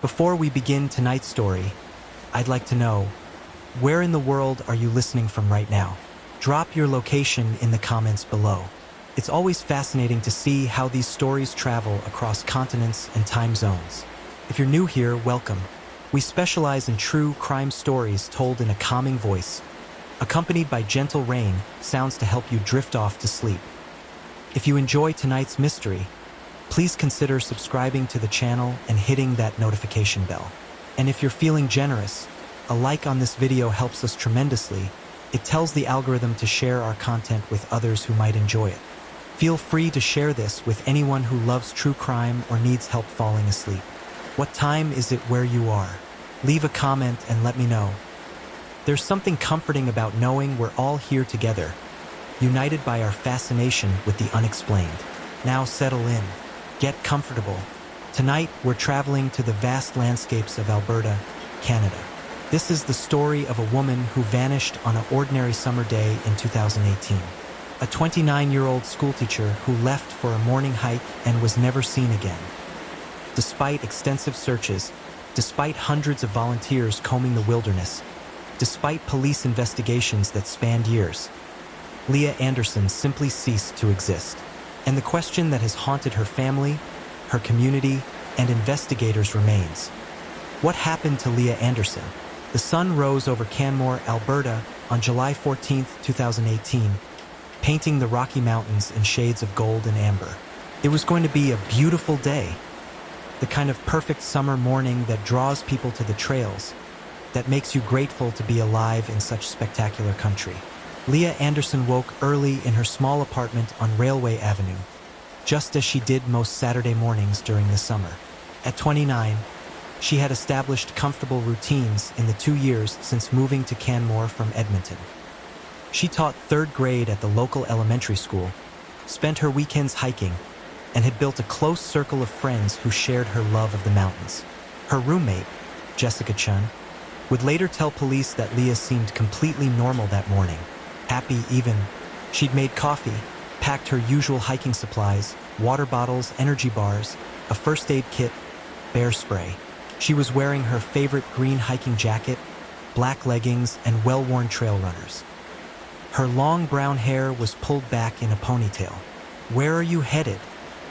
Before we begin tonight's story, I'd like to know, where in the world are you listening from right now? Drop your location in the comments below. It's always fascinating to see how these stories travel across continents and time zones. If you're new here, welcome. We specialize in true crime stories told in a calming voice, accompanied by gentle rain, sounds to help you drift off to sleep. If you enjoy tonight's mystery, please consider subscribing to the channel and hitting that notification bell. And if you're feeling generous, a like on this video helps us tremendously. It tells the algorithm to share our content with others who might enjoy it. Feel free to share this with anyone who loves true crime or needs help falling asleep. What time is it where you are? Leave a comment and let me know. There's something comforting about knowing we're all here together, united by our fascination with the unexplained. Now settle in. Get comfortable. Tonight, we're traveling to the vast landscapes of Alberta, Canada. This is the story of a woman who vanished on an ordinary summer day in 2018. A 29-year-old schoolteacher who left for a morning hike and was never seen again. Despite extensive searches, despite hundreds of volunteers combing the wilderness, despite police investigations that spanned years, Leah Anderson simply ceased to exist. And the question that has haunted her family, her community, and investigators remains. What happened to Leah Anderson? The sun rose over Canmore, Alberta on July 14, 2018, painting the Rocky Mountains in shades of gold and amber. It was going to be a beautiful day, the kind of perfect summer morning that draws people to the trails, that makes you grateful to be alive in such spectacular country. Leah Anderson woke early in her small apartment on Railway Avenue, just as she did most Saturday mornings during the summer. At 29, she had established comfortable routines in the 2 years since moving to Canmore from Edmonton. She taught 3rd grade at the local elementary school, spent her weekends hiking, and had built a close circle of friends who shared her love of the mountains. Her roommate, Jessica Chun, would later tell police that Leah seemed completely normal that morning, happy even. She'd made coffee, packed her usual hiking supplies, water bottles, energy bars, a first aid kit, bear spray. She was wearing her favorite green hiking jacket, black leggings, and well-worn trail runners. Her long brown hair was pulled back in a ponytail. "Where are you headed?"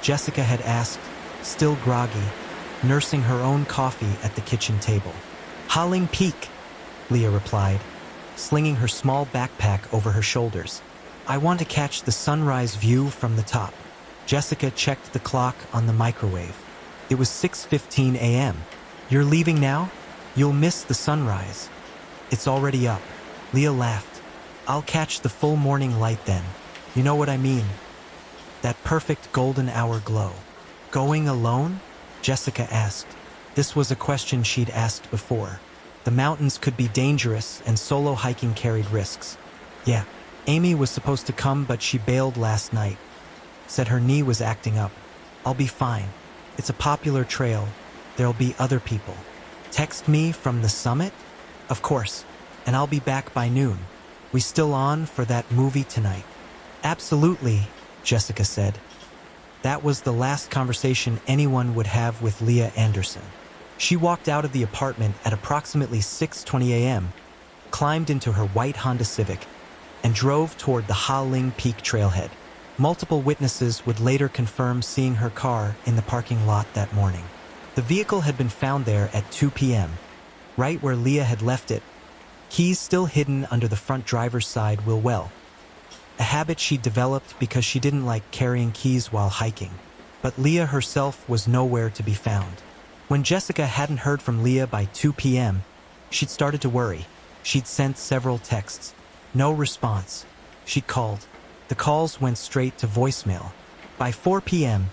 Jessica had asked, still groggy, nursing her own coffee at the kitchen table. "Howling Peak," Leah replied, slinging her small backpack over her shoulders. "I want to catch the sunrise view from the top." Jessica checked the clock on the microwave. It was 6:15 a.m. "You're leaving now? You'll miss the sunrise." "It's already up." Leah laughed. "I'll catch the full morning light then. You know what I mean. That perfect golden hour glow." "Going alone?" Jessica asked. This was a question she'd asked before. The mountains could be dangerous and solo hiking carried risks. "Yeah, Amy was supposed to come but she bailed last night. Said her knee was acting up. I'll be fine. It's a popular trail. There'll be other people." "Text me from the summit?" "Of course, and I'll be back by noon. We still on for that movie tonight?" "Absolutely," Jessica said. That was the last conversation anyone would have with Leah Anderson. She walked out of the apartment at approximately 6:20 a.m., climbed into her white Honda Civic, and drove toward the Howling Peak trailhead. Multiple witnesses would later confirm seeing her car in the parking lot that morning. The vehicle had been found there at 2 p.m., right where Leah had left it, keys still hidden under the front driver's side wheel well. A habit she'd developed because she didn't like carrying keys while hiking. But Leah herself was nowhere to be found. When Jessica hadn't heard from Leah by 2 p.m., she'd started to worry. She'd sent several texts. No response. She'd called. The calls went straight to voicemail. By 4 p.m.,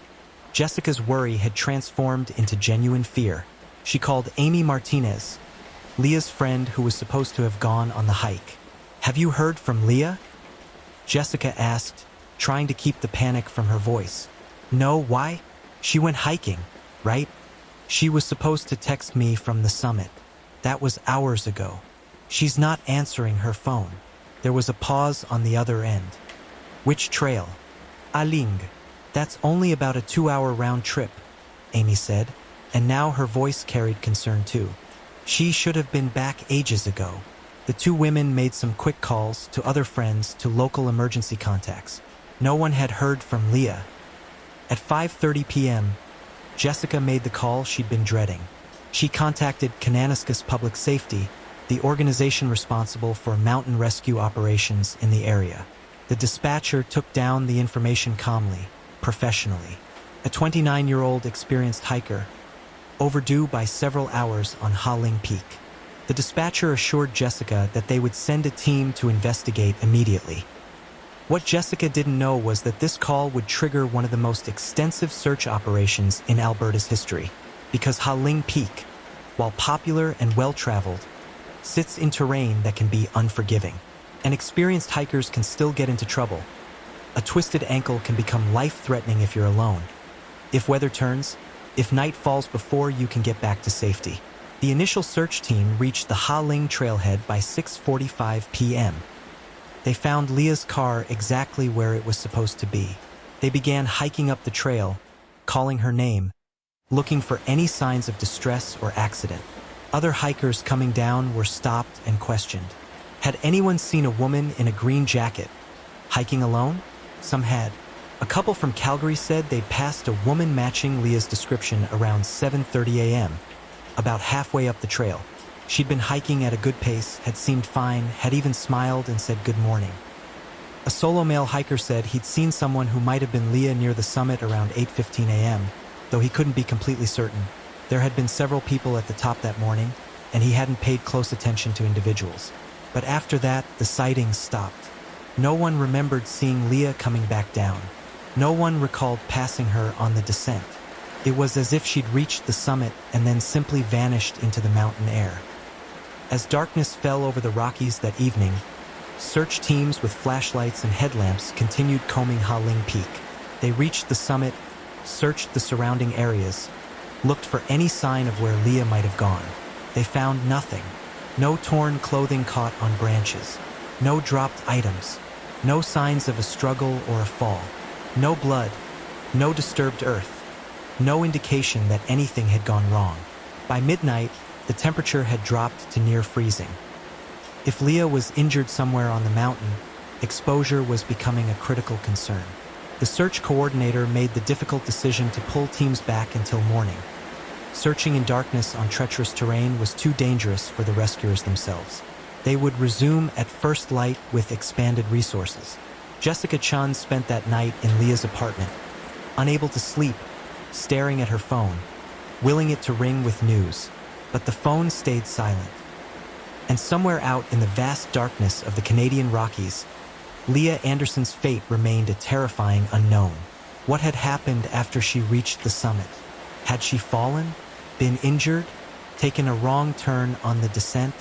Jessica's worry had transformed into genuine fear. She called Amy Martinez, Leah's friend who was supposed to have gone on the hike. "Have you heard from Leah?" Jessica asked, trying to keep the panic from her voice. "No, why? She went hiking, right? She was supposed to text me from the summit. That was hours ago. She's not answering her phone." There was a pause on the other end. "Which trail?" "Aling. That's only about a 2-hour round trip," Amy said. and now her voice carried concern too. She should have been back ages ago. The two women made some quick calls to other friends, to local emergency contacts. No one had heard from Leah. At 5:30 p.m., Jessica made the call she'd been dreading. She contacted Kananaskis Public Safety, the organization responsible for mountain rescue operations in the area. The dispatcher took down the information calmly, professionally. A 29-year-old experienced hiker, overdue by several hours on Ha Ling Peak. The dispatcher assured Jessica that they would send a team to investigate immediately. What Jessica didn't know was that this call would trigger one of the most extensive search operations in Alberta's history, because Ha Ling Peak, while popular and well-traveled, sits in terrain that can be unforgiving. And experienced hikers can still get into trouble. A twisted ankle can become life-threatening if you're alone. If weather turns, if night falls before you can get back to safety. The initial search team reached the Ha Ling trailhead by 6:45 p.m. They found Leah's car exactly where it was supposed to be. They began hiking up the trail, calling her name, looking for any signs of distress or accident. Other hikers coming down were stopped and questioned. Had anyone seen a woman in a green jacket, hiking alone? Some had. A couple from Calgary said they'd passed a woman matching Leah's description around 7:30 a.m., about halfway up the trail. She'd been hiking at a good pace, had seemed fine, had even smiled and said good morning. A solo male hiker said he'd seen someone who might have been Leah near the summit around 8:15 a.m., though he couldn't be completely certain. There had been several people at the top that morning, and he hadn't paid close attention to individuals. But after that, the sightings stopped. No one remembered seeing Leah coming back down. No one recalled passing her on the descent. It was as if she'd reached the summit and then simply vanished into the mountain air. As darkness fell over the Rockies that evening, search teams with flashlights and headlamps continued combing Ha Ling Peak. They reached the summit, searched the surrounding areas, looked for any sign of where Leah might have gone. They found nothing. No torn clothing caught on branches. No dropped items. No signs of a struggle or a fall. No blood. No disturbed earth. No indication that anything had gone wrong. By midnight, the temperature had dropped to near freezing. If Leah was injured somewhere on the mountain, exposure was becoming a critical concern. The search coordinator made the difficult decision to pull teams back until morning. Searching in darkness on treacherous terrain was too dangerous for the rescuers themselves. They would resume at first light with expanded resources. Jessica Chun spent that night in Leah's apartment, unable to sleep, staring at her phone, willing it to ring with news. But the phone stayed silent. And somewhere out in the vast darkness of the Canadian Rockies, Leah Anderson's fate remained a terrifying unknown. What had happened after she reached the summit? Had she fallen, been injured, taken a wrong turn on the descent,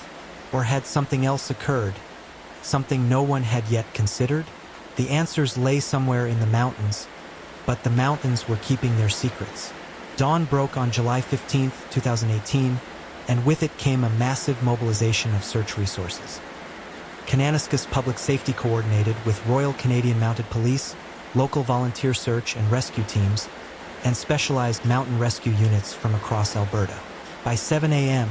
or had something else occurred, something no one had yet considered? The answers lay somewhere in the mountains, but the mountains were keeping their secrets. Dawn broke on July 15, 2018, and with it came a massive mobilization of search resources. Kananaskis Public Safety coordinated with Royal Canadian Mounted Police, local volunteer search and rescue teams, and specialized mountain rescue units from across Alberta. By 7 a.m.,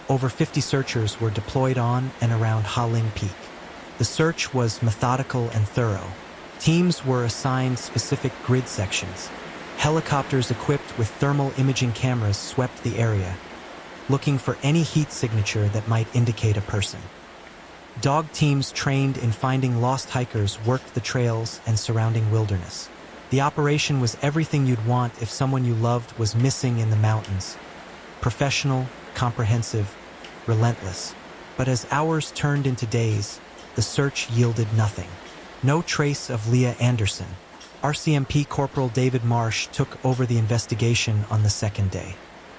over 50 searchers were deployed on and around Ha Ling Peak. The search was methodical and thorough. Teams were assigned specific grid sections. Helicopters equipped with thermal imaging cameras swept the area, looking for any heat signature that might indicate a person. Dog teams trained in finding lost hikers worked the trails and surrounding wilderness. The operation was everything you'd want if someone you loved was missing in the mountains. Professional, comprehensive, relentless. But as hours turned into days, the search yielded nothing. No trace of Leah Anderson. RCMP Corporal David Marsh took over the investigation on the second day.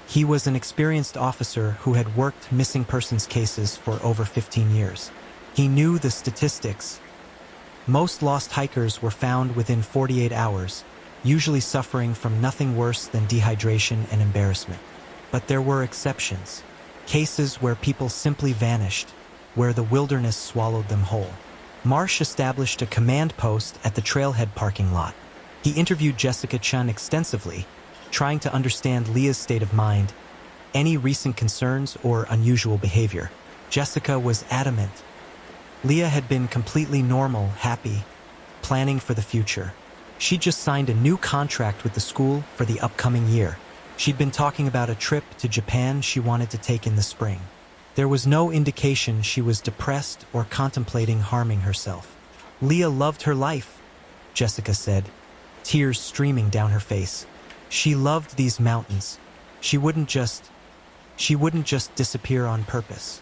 He was an experienced officer who had worked missing persons cases for over 15 years. He knew the statistics. Most lost hikers were found within 48 hours, usually suffering from nothing worse than dehydration and embarrassment. But there were exceptions. Cases where people simply vanished, where the wilderness swallowed them whole. Marsh established a command post at the trailhead parking lot. He interviewed Jessica Chun extensively, trying to understand Leah's state of mind, any recent concerns or unusual behavior. Jessica was adamant. Leah had been completely normal, happy, planning for the future. She'd just signed a new contract with the school for the upcoming year. She'd been talking about a trip to Japan she wanted to take in the spring. There was no indication she was depressed or contemplating harming herself. Leah loved her life, Jessica said, tears streaming down her face. She loved these mountains. She wouldn't just disappear on purpose.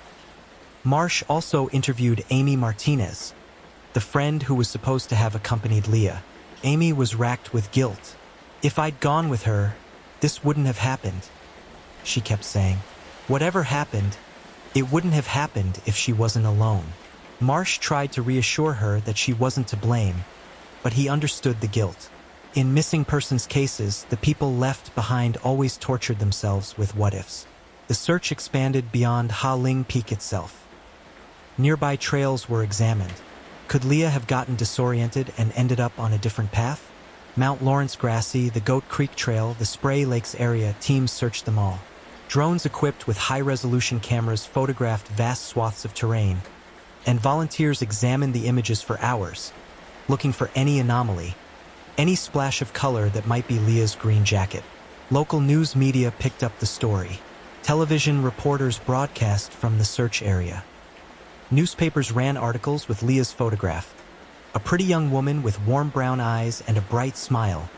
Marsh also interviewed Amy Martinez, the friend who was supposed to have accompanied Leah. Amy was racked with guilt. If I'd gone with her, this wouldn't have happened, she kept saying. Whatever happened, it wouldn't have happened if she wasn't alone. Marsh tried to reassure her that she wasn't to blame, but he understood the guilt. In missing persons cases, the people left behind always tortured themselves with what-ifs. The search expanded beyond Ha Ling Peak itself. Nearby trails were examined. Could Leah have gotten disoriented and ended up on a different path? Mount Lawrence Grassy, the Goat Creek Trail, the Spray Lakes area, teams searched them all. Drones equipped with high-resolution cameras photographed vast swaths of terrain, and volunteers examined the images for hours, looking for any anomaly, any splash of color that might be Leah's green jacket. Local news media picked up the story. Television reporters broadcast from the search area. Newspapers ran articles with Leah's photograph. A pretty young woman with warm brown eyes and a bright smile,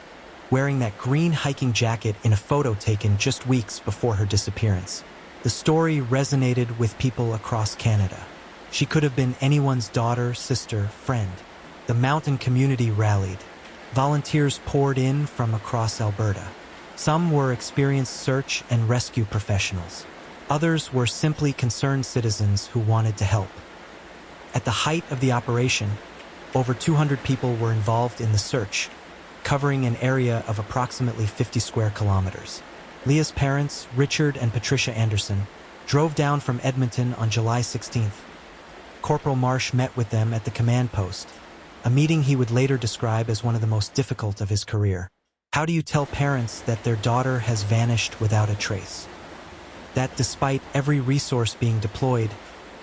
wearing that green hiking jacket in a photo taken just weeks before her disappearance. The story resonated with people across Canada. She could have been anyone's daughter, sister, friend. The mountain community rallied. Volunteers poured in from across Alberta. Some were experienced search and rescue professionals. Others were simply concerned citizens who wanted to help. At the height of the operation, over 200 people were involved in the search, covering an area of approximately 50 square kilometers. Leah's parents, Richard and Patricia Anderson, drove down from Edmonton on July 16th. Corporal Marsh met with them at the command post, a meeting he would later describe as one of the most difficult of his career. How do you tell parents that their daughter has vanished without a trace? That despite every resource being deployed,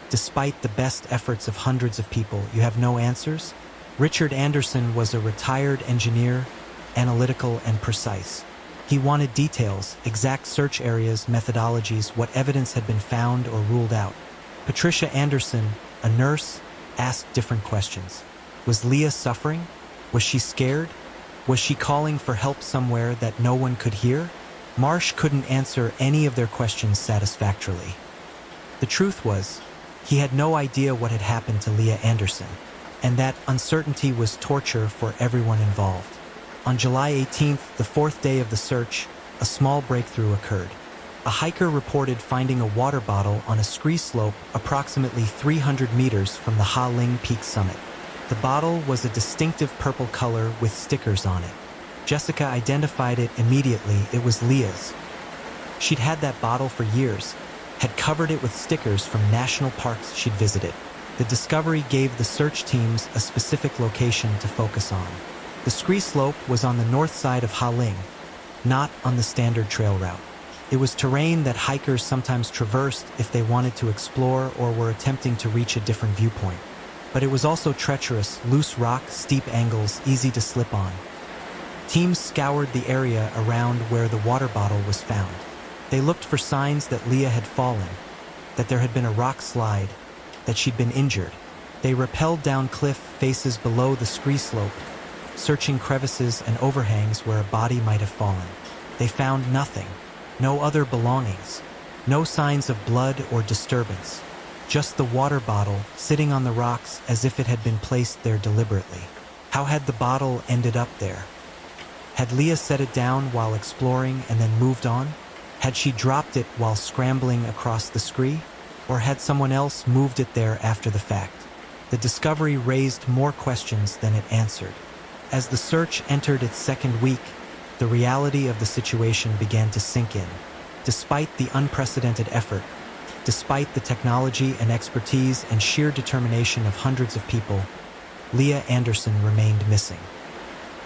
despite the best efforts of hundreds of people, you have no answers? Richard Anderson was a retired engineer, analytical and precise. He wanted details, exact search areas, methodologies, what evidence had been found or ruled out. Patricia Anderson, a nurse, asked different questions. Was Leah suffering? Was she scared? Was she calling for help somewhere that no one could hear? Marsh couldn't answer any of their questions satisfactorily. The truth was, he had no idea what had happened to Leah Anderson, and that uncertainty was torture for everyone involved. On July 18th, the fourth day of the search, a small breakthrough occurred. A hiker reported finding a water bottle on a scree slope approximately 300 meters from the Ha Ling Peak summit. The bottle was a distinctive purple color with stickers on it. Jessica identified it immediately. It was Leah's. She'd had that bottle for years, had covered it with stickers from national parks she'd visited. The discovery gave the search teams a specific location to focus on. The scree slope was on the north side of Ha Ling, not on the standard trail route. It was terrain that hikers sometimes traversed if they wanted to explore or were attempting to reach a different viewpoint. But it was also treacherous, loose rock, steep angles, easy to slip on. Teams scoured the area around where the water bottle was found. They looked for signs that Leah had fallen, that there had been a rock slide, that she'd been injured. They rappelled down cliff faces below the scree slope, searching crevices and overhangs where a body might have fallen. They found nothing, no other belongings, no signs of blood or disturbance, just the water bottle sitting on the rocks as if it had been placed there deliberately. How had the bottle ended up there? Had Leah set it down while exploring and then moved on? Had she dropped it while scrambling across the scree? Or had someone else moved it there after the fact? The discovery raised more questions than it answered. As the search entered its second week, the reality of the situation began to sink in. Despite the unprecedented effort, despite the technology and expertise and sheer determination of hundreds of people, Leah Anderson remained missing.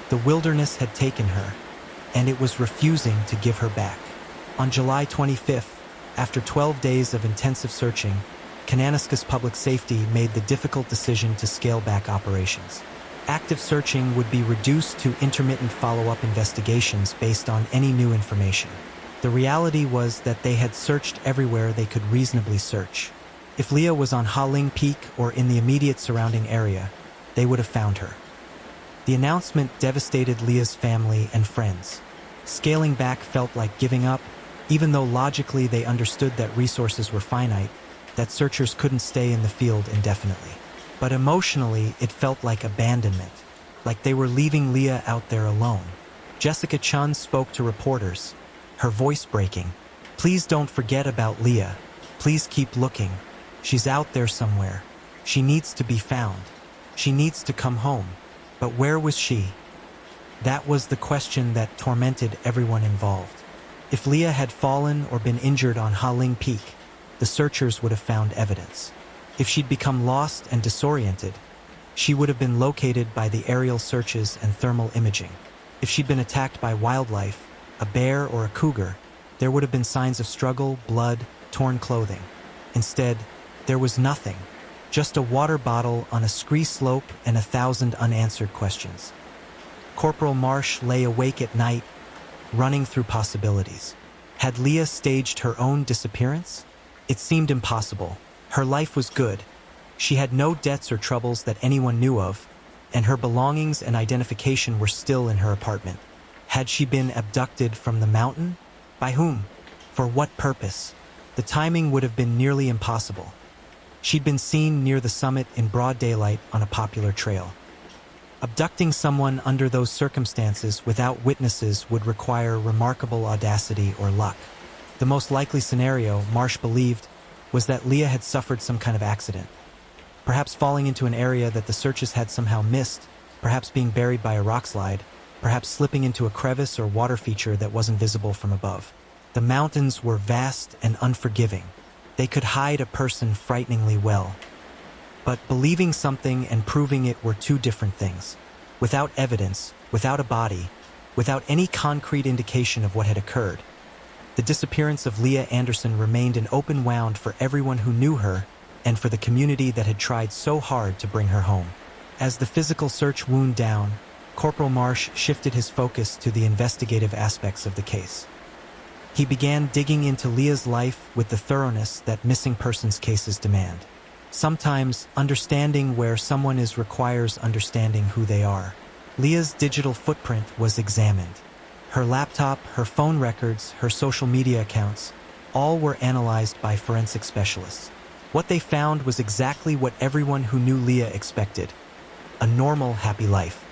The wilderness had taken her, and it was refusing to give her back. On July 25th, after 12 days of intensive searching, Kananaskis Public Safety made the difficult decision to scale back operations. Active searching would be reduced to intermittent follow-up investigations based on any new information. The reality was that they had searched everywhere they could reasonably search. If Leah was on Ha Ling Peak or in the immediate surrounding area, they would have found her. The announcement devastated Leah's family and friends. Scaling back felt like giving up, even though logically they understood that resources were finite, that searchers couldn't stay in the field indefinitely. But emotionally, it felt like abandonment, like they were leaving Leah out there alone. Jessica Chun spoke to reporters, her voice breaking. "Please don't forget about Leah. Please keep looking. She's out there somewhere. She needs to be found. She needs to come home." But where was she? That was the question that tormented everyone involved. If Leah had fallen or been injured on Ha Ling Peak, the searchers would have found evidence. If she'd become lost and disoriented, she would have been located by the aerial searches and thermal imaging. If she'd been attacked by wildlife, a bear or a cougar, there would have been signs of struggle, blood, torn clothing. Instead, there was nothing, just a water bottle on a scree slope and 1,000 unanswered questions. Corporal Marsh lay awake at night, running through possibilities. Had Leah staged her own disappearance? It seemed impossible. Her life was good. She had no debts or troubles that anyone knew of, and her belongings and identification were still in her apartment. Had she been abducted from the mountain? By whom? For what purpose? The timing would have been nearly impossible. She'd been seen near the summit in broad daylight on a popular trail. Abducting someone under those circumstances without witnesses would require remarkable audacity or luck. The most likely scenario, Marsh believed, was that Leah had suffered some kind of accident. Perhaps falling into an area that the searchers had somehow missed, perhaps being buried by a rock slide, perhaps slipping into a crevice or water feature that wasn't visible from above. The mountains were vast and unforgiving. They could hide a person frighteningly well. But believing something and proving it were two different things. Without evidence, without a body, without any concrete indication of what had occurred, the disappearance of Leah Anderson remained an open wound for everyone who knew her and for the community that had tried so hard to bring her home. As the physical search wound down, Corporal Marsh shifted his focus to the investigative aspects of the case. He began digging into Leah's life with the thoroughness that missing persons cases demand. Sometimes, understanding where someone is requires understanding who they are. Leah's digital footprint was examined. Her laptop, her phone records, her social media accounts, all were analyzed by forensic specialists. What they found was exactly what everyone who knew Leah expected: a normal, happy life.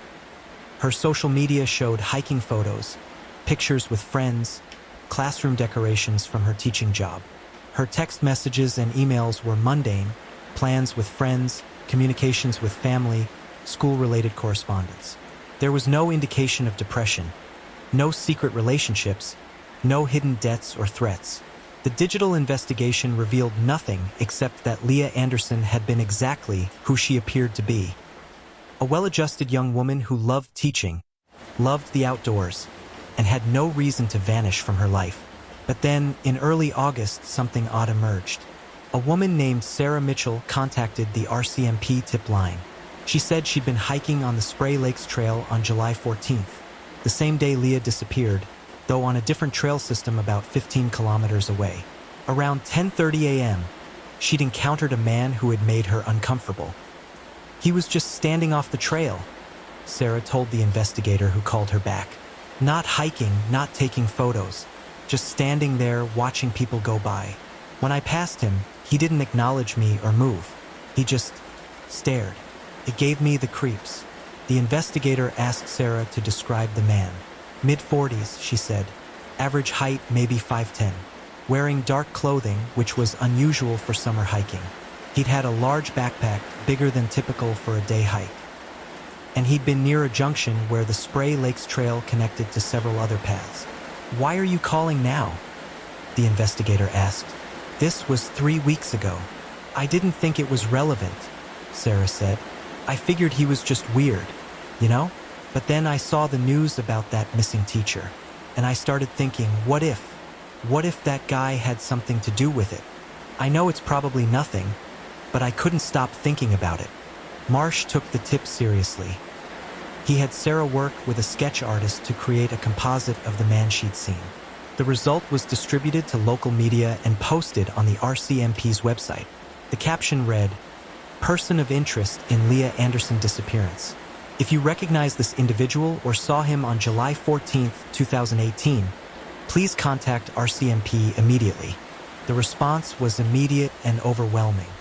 Her social media showed hiking photos, pictures with friends, classroom decorations from her teaching job. Her text messages and emails were mundane: plans with friends, communications with family, school-related correspondence. There was no indication of depression, no secret relationships, no hidden debts or threats. The digital investigation revealed nothing except that Leah Anderson had been exactly who she appeared to be. A well-adjusted young woman who loved teaching, loved the outdoors, and had no reason to vanish from her life. But then, in early August, something odd emerged. A woman named Sarah Mitchell contacted the RCMP tip line. She said she'd been hiking on the Spray Lakes Trail on July 14th, the same day Leah disappeared, though on a different trail system about 15 kilometers away. Around 10:30 a.m., she'd encountered a man who had made her uncomfortable. He was just standing off the trail, Sarah told the investigator who called her back. Not hiking, not taking photos, just standing there watching people go by. When I passed him, he didn't acknowledge me or move. He just stared. It gave me the creeps. The investigator asked Sarah to describe the man. Mid-40s, she said. Average height, maybe 5'10". Wearing dark clothing, which was unusual for summer hiking. He'd had a large backpack, bigger than typical for a day hike. And he'd been near a junction where the Spray Lakes Trail connected to several other paths. "Why are you calling now?" the investigator asked. "This was 3 weeks ago. I didn't think it was relevant," Sarah said. "I figured he was just weird, you know? But then I saw the news about that missing teacher. and I started thinking, what if? What if that guy had something to do with it? I know it's probably nothing, but I couldn't stop thinking about it. Marsh took the tip seriously. He had Sarah work with a sketch artist to create a composite of the man-sheet scene. The result was distributed to local media and posted on the RCMP's website. The caption read, "Person of interest in Leah Anderson disappearance. If you recognize this individual or saw him on July 14, 2018, please contact RCMP immediately." The response was immediate and overwhelming.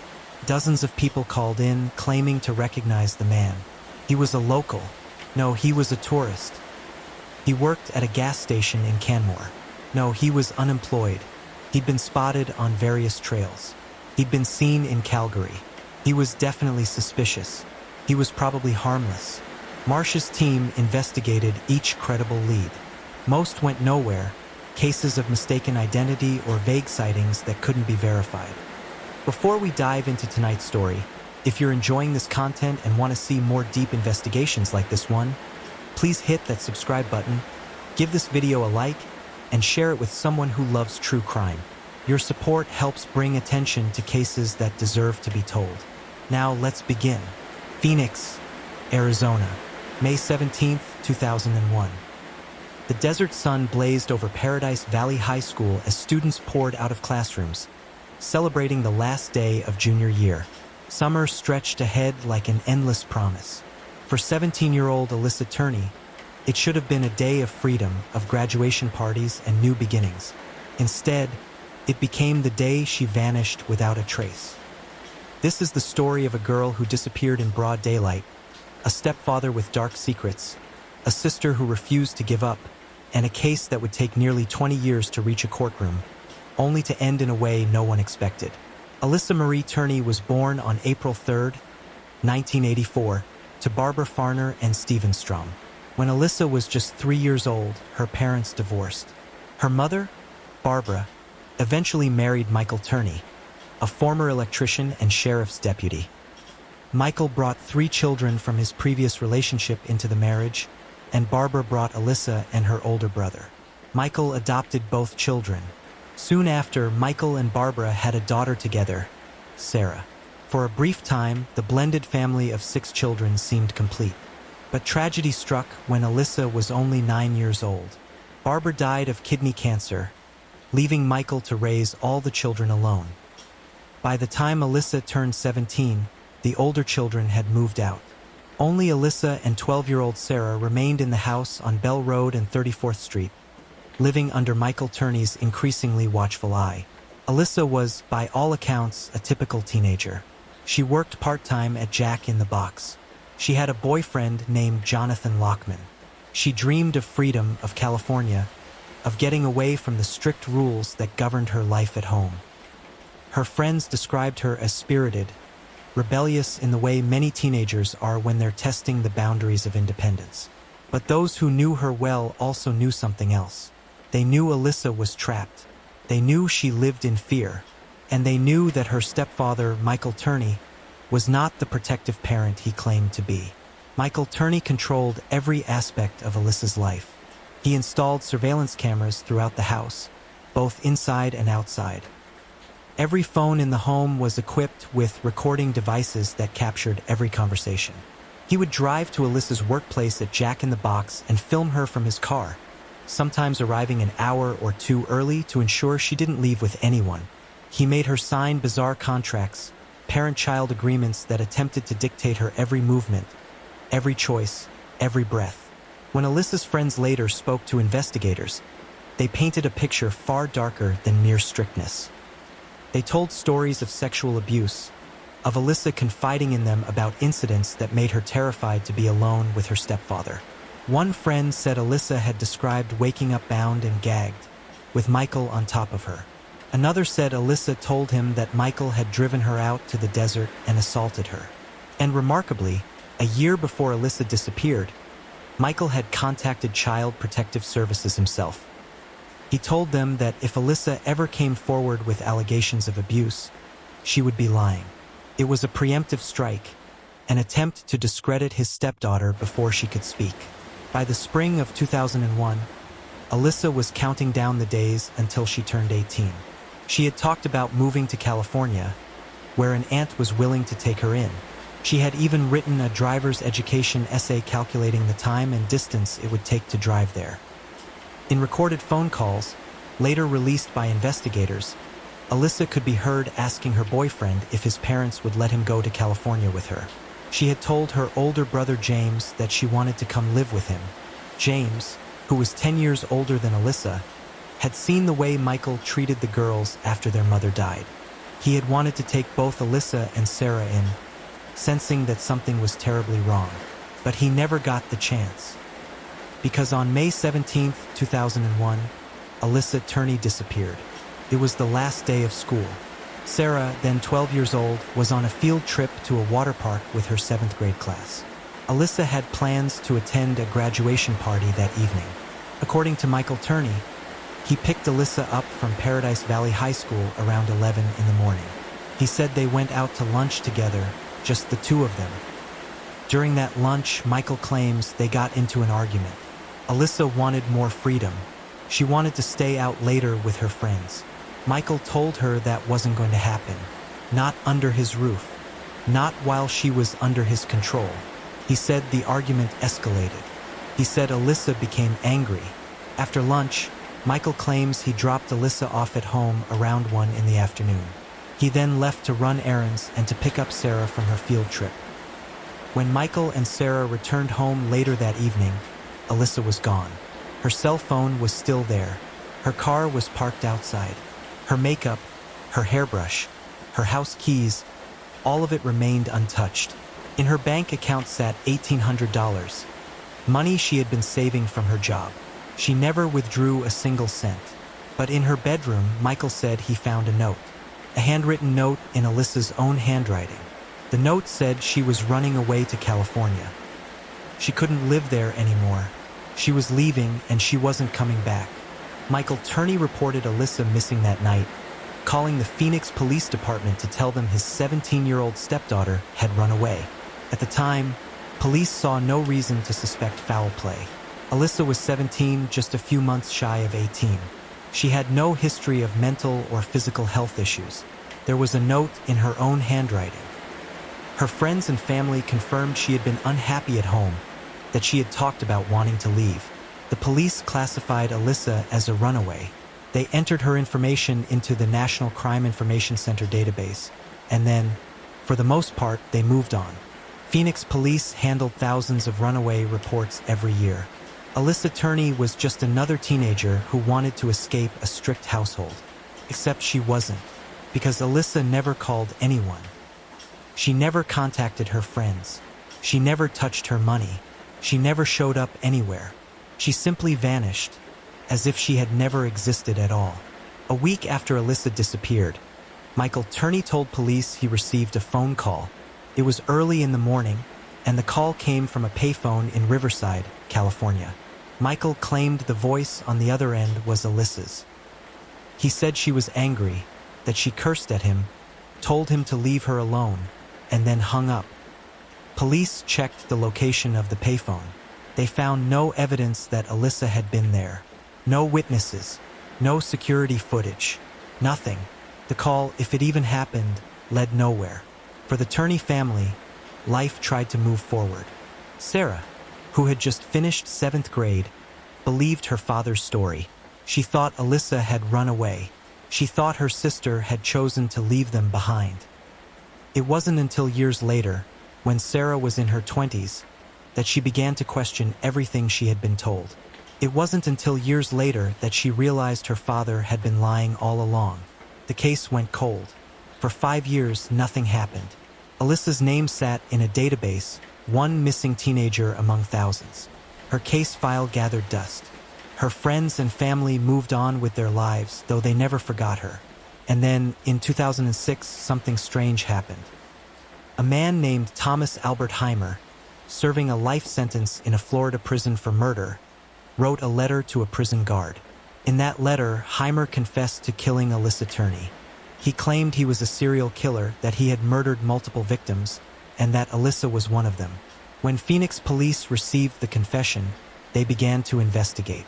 Dozens of people called in, claiming to recognize the man. He was a local. No, he was a tourist. He worked at a gas station in Canmore. No, he was unemployed. He'd been spotted on various trails. He'd been seen in Calgary. He was definitely suspicious. He was probably harmless. Marsh's team investigated each credible lead. Most went nowhere, cases of mistaken identity or vague sightings that couldn't be verified. Before we dive into tonight's story, if you're enjoying this content and want to see more deep investigations like this one, please hit that subscribe button, give this video a like, and share it with someone who loves true crime. Your support helps bring attention to cases that deserve to be told. Now let's begin. Phoenix, Arizona, May 17, 2001. The desert sun blazed over Paradise Valley High School as students poured out of classrooms, celebrating the last day of junior year. Summer stretched ahead like an endless promise. For 17-year-old Alyssa Turney, it should have been a day of freedom, of graduation parties and new beginnings. Instead, it became the day she vanished without a trace. This is the story of a girl who disappeared in broad daylight, a stepfather with dark secrets, a sister who refused to give up, and a case that would take nearly 20 years to reach a courtroom, only to end in a way no one expected. Alyssa Marie Turney was born on April 3, 1984, to Barbara Farner and Stephen Strom. When Alyssa was just 3 years old, her parents divorced. Her mother, Barbara, eventually married Michael Turney, a former electrician and sheriff's deputy. Michael brought 3 children from his previous relationship into the marriage, and Barbara brought Alyssa and her older brother. Michael adopted both children. Soon after, Michael and Barbara had a daughter together, Sarah. For a brief time, the blended family of 6 children seemed complete. But tragedy struck when Alyssa was only 9 years old. Barbara died of kidney cancer, leaving Michael to raise all the children alone. By the time Alyssa turned 17, the older children had moved out. Only Alyssa and 12-year-old Sarah remained in the house on Bell Road and 34th Street, living under Michael Turney's increasingly watchful eye. Alyssa was, by all accounts, a typical teenager. She worked part-time at Jack in the Box. She had a boyfriend named Jonathan Lockman. She dreamed of freedom, of California, of getting away from the strict rules that governed her life at home. Her friends described her as spirited, rebellious in the way many teenagers are when they're testing the boundaries of independence. But those who knew her well also knew something else. They knew Alyssa was trapped. They knew she lived in fear. And they knew that her stepfather, Michael Turney, was not the protective parent he claimed to be. Michael Turney controlled every aspect of Alyssa's life. He installed surveillance cameras throughout the house, both inside and outside. Every phone in the home was equipped with recording devices that captured every conversation. He would drive to Alyssa's workplace at Jack in the Box and film her from his car, sometimes arriving an hour or 2 early to ensure she didn't leave with anyone. He made her sign bizarre contracts, parent-child agreements that attempted to dictate her every movement, every choice, every breath. When Alyssa's friends later spoke to investigators, they painted a picture far darker than mere strictness. They told stories of sexual abuse, of Alyssa confiding in them about incidents that made her terrified to be alone with her stepfather. One friend said Alyssa had described waking up bound and gagged, with Michael on top of her. Another said Alyssa told him that Michael had driven her out to the desert and assaulted her. And remarkably, a year before Alyssa disappeared, Michael had contacted Child Protective Services himself. He told them that if Alyssa ever came forward with allegations of abuse, she would be lying. It was a preemptive strike, an attempt to discredit his stepdaughter before she could speak. By the spring of 2001, Alyssa was counting down the days until she turned 18. She had talked about moving to California, where an aunt was willing to take her in. She had even written a driver's education essay calculating the time and distance it would take to drive there. In recorded phone calls, later released by investigators, Alyssa could be heard asking her boyfriend if his parents would let him go to California with her. She had told her older brother James that she wanted to come live with him. James, who was 10 years older than Alyssa, had seen the way Michael treated the girls after their mother died. He had wanted to take both Alyssa and Sarah in, sensing that something was terribly wrong. But he never got the chance. Because on May 17, 2001, Alyssa Turney disappeared. It was the last day of school. Sarah, then 12 years old, was on a field trip to a water park with her 7th grade class. Alyssa had plans to attend a graduation party that evening. According to Michael Turney, he picked Alyssa up from Paradise Valley High School around 11 in the morning. He said they went out to lunch together, just the two of them. During that lunch, Michael claims they got into an argument. Alyssa wanted more freedom. She wanted to stay out later with her friends. Michael told her that wasn't going to happen. Not under his roof. Not while she was under his control. He said the argument escalated. He said Alyssa became angry. After lunch, Michael claims he dropped Alyssa off at home around 1 in the afternoon. He then left to run errands and to pick up Sarah from her field trip. When Michael and Sarah returned home later that evening, Alyssa was gone. Her cell phone was still there. Her car was parked outside. Her makeup, her hairbrush, her house keys, all of it remained untouched. In her bank account sat $1,800, money she had been saving from her job. She never withdrew a single cent. But in her bedroom, Michael said he found a note. A handwritten note in Alyssa's own handwriting. The note said she was running away to California. She couldn't live there anymore. She was leaving and she wasn't coming back. Michael Turney reported Alyssa missing that night, calling the Phoenix Police Department to tell them his 17-year-old stepdaughter had run away. At the time, police saw no reason to suspect foul play. Alyssa was 17, just a few months shy of 18. She had no history of mental or physical health issues. There was a note in her own handwriting. Her friends and family confirmed she had been unhappy at home, that she had talked about wanting to leave. The police classified Alyssa as a runaway. They entered her information into the National Crime Information Center database, and then, for the most part, they moved on. Phoenix police handled thousands of runaway reports every year. Alyssa Turney was just another teenager who wanted to escape a strict household. Except she wasn't, because Alyssa never called anyone. She never contacted her friends. She never touched her money. She never showed up anywhere. She simply vanished, as if she had never existed at all. A week after Alyssa disappeared, Michael Turney told police he received a phone call. It was early in the morning, and the call came from a payphone in Riverside, California. Michael claimed the voice on the other end was Alyssa's. He said she was angry, that she cursed at him, told him to leave her alone, and then hung up. Police checked the location of the payphone. They found no evidence that Alyssa had been there. No witnesses, no security footage, nothing. The call, if it even happened, led nowhere. For the Turney family, life tried to move forward. Sarah, who had just finished 7th grade, believed her father's story. She thought Alyssa had run away. She thought her sister had chosen to leave them behind. It wasn't until years later, when Sarah was in her 20s, that she began to question everything she had been told. It wasn't until years later that she realized her father had been lying all along. The case went cold. For 5 years, nothing happened. Alyssa's name sat in a database, one missing teenager among thousands. Her case file gathered dust. Her friends and family moved on with their lives, though they never forgot her. And then, in 2006, something strange happened. A man named Thomas Albert Heimer, serving a life sentence in a Florida prison for murder, wrote a letter to a prison guard. In that letter, Heimer confessed to killing Alyssa Turney. He claimed he was a serial killer, that he had murdered multiple victims, and that Alyssa was one of them. When Phoenix police received the confession, they began to investigate.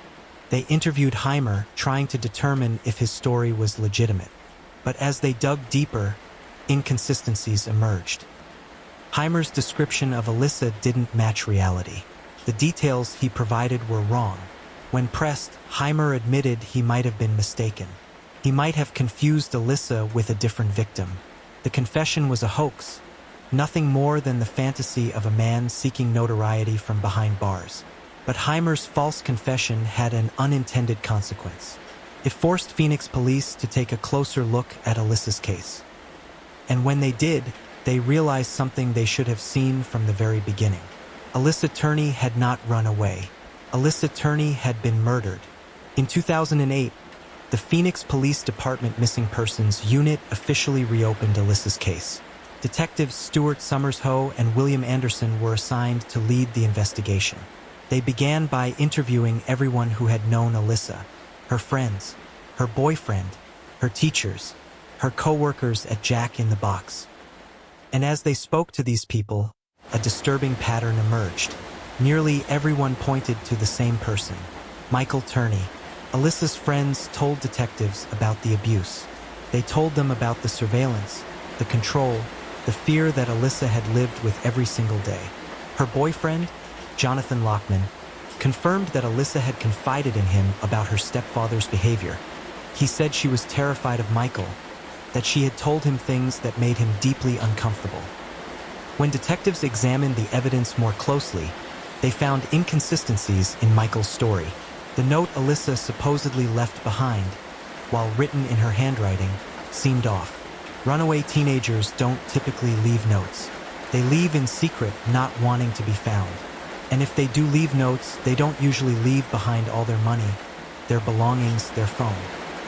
They interviewed Heimer, trying to determine if his story was legitimate. But as they dug deeper, inconsistencies emerged. Heimer's description of Alyssa didn't match reality. The details he provided were wrong. When pressed, Heimer admitted he might have been mistaken. He might have confused Alyssa with a different victim. The confession was a hoax, nothing more than the fantasy of a man seeking notoriety from behind bars. But Heimer's false confession had an unintended consequence. It forced Phoenix police to take a closer look at Alyssa's case. And when they did, they realized something they should have seen from the very beginning. Alyssa Turney had not run away. Alyssa Turney had been murdered. In 2008, the Phoenix Police Department Missing Persons Unit officially reopened Alyssa's case. Detectives Stuart Summershoe and William Anderson were assigned to lead the investigation. They began by interviewing everyone who had known Alyssa, her friends, her boyfriend, her teachers, her co-workers at Jack in the Box. And as they spoke to these people, a disturbing pattern emerged. Nearly everyone pointed to the same person, Michael Turney. Alyssa's friends told detectives about the abuse. They told them about the surveillance, the control, the fear that Alyssa had lived with every single day. Her boyfriend, Jonathan Lockman, confirmed that Alyssa had confided in him about her stepfather's behavior. He said she was terrified of Michael, that she had told him things that made him deeply uncomfortable. When detectives examined the evidence more closely, they found inconsistencies in Michael's story. The note Alyssa supposedly left behind, while written in her handwriting, seemed off. Runaway teenagers don't typically leave notes. They leave in secret, not wanting to be found. And if they do leave notes, they don't usually leave behind all their money, their belongings, their phone.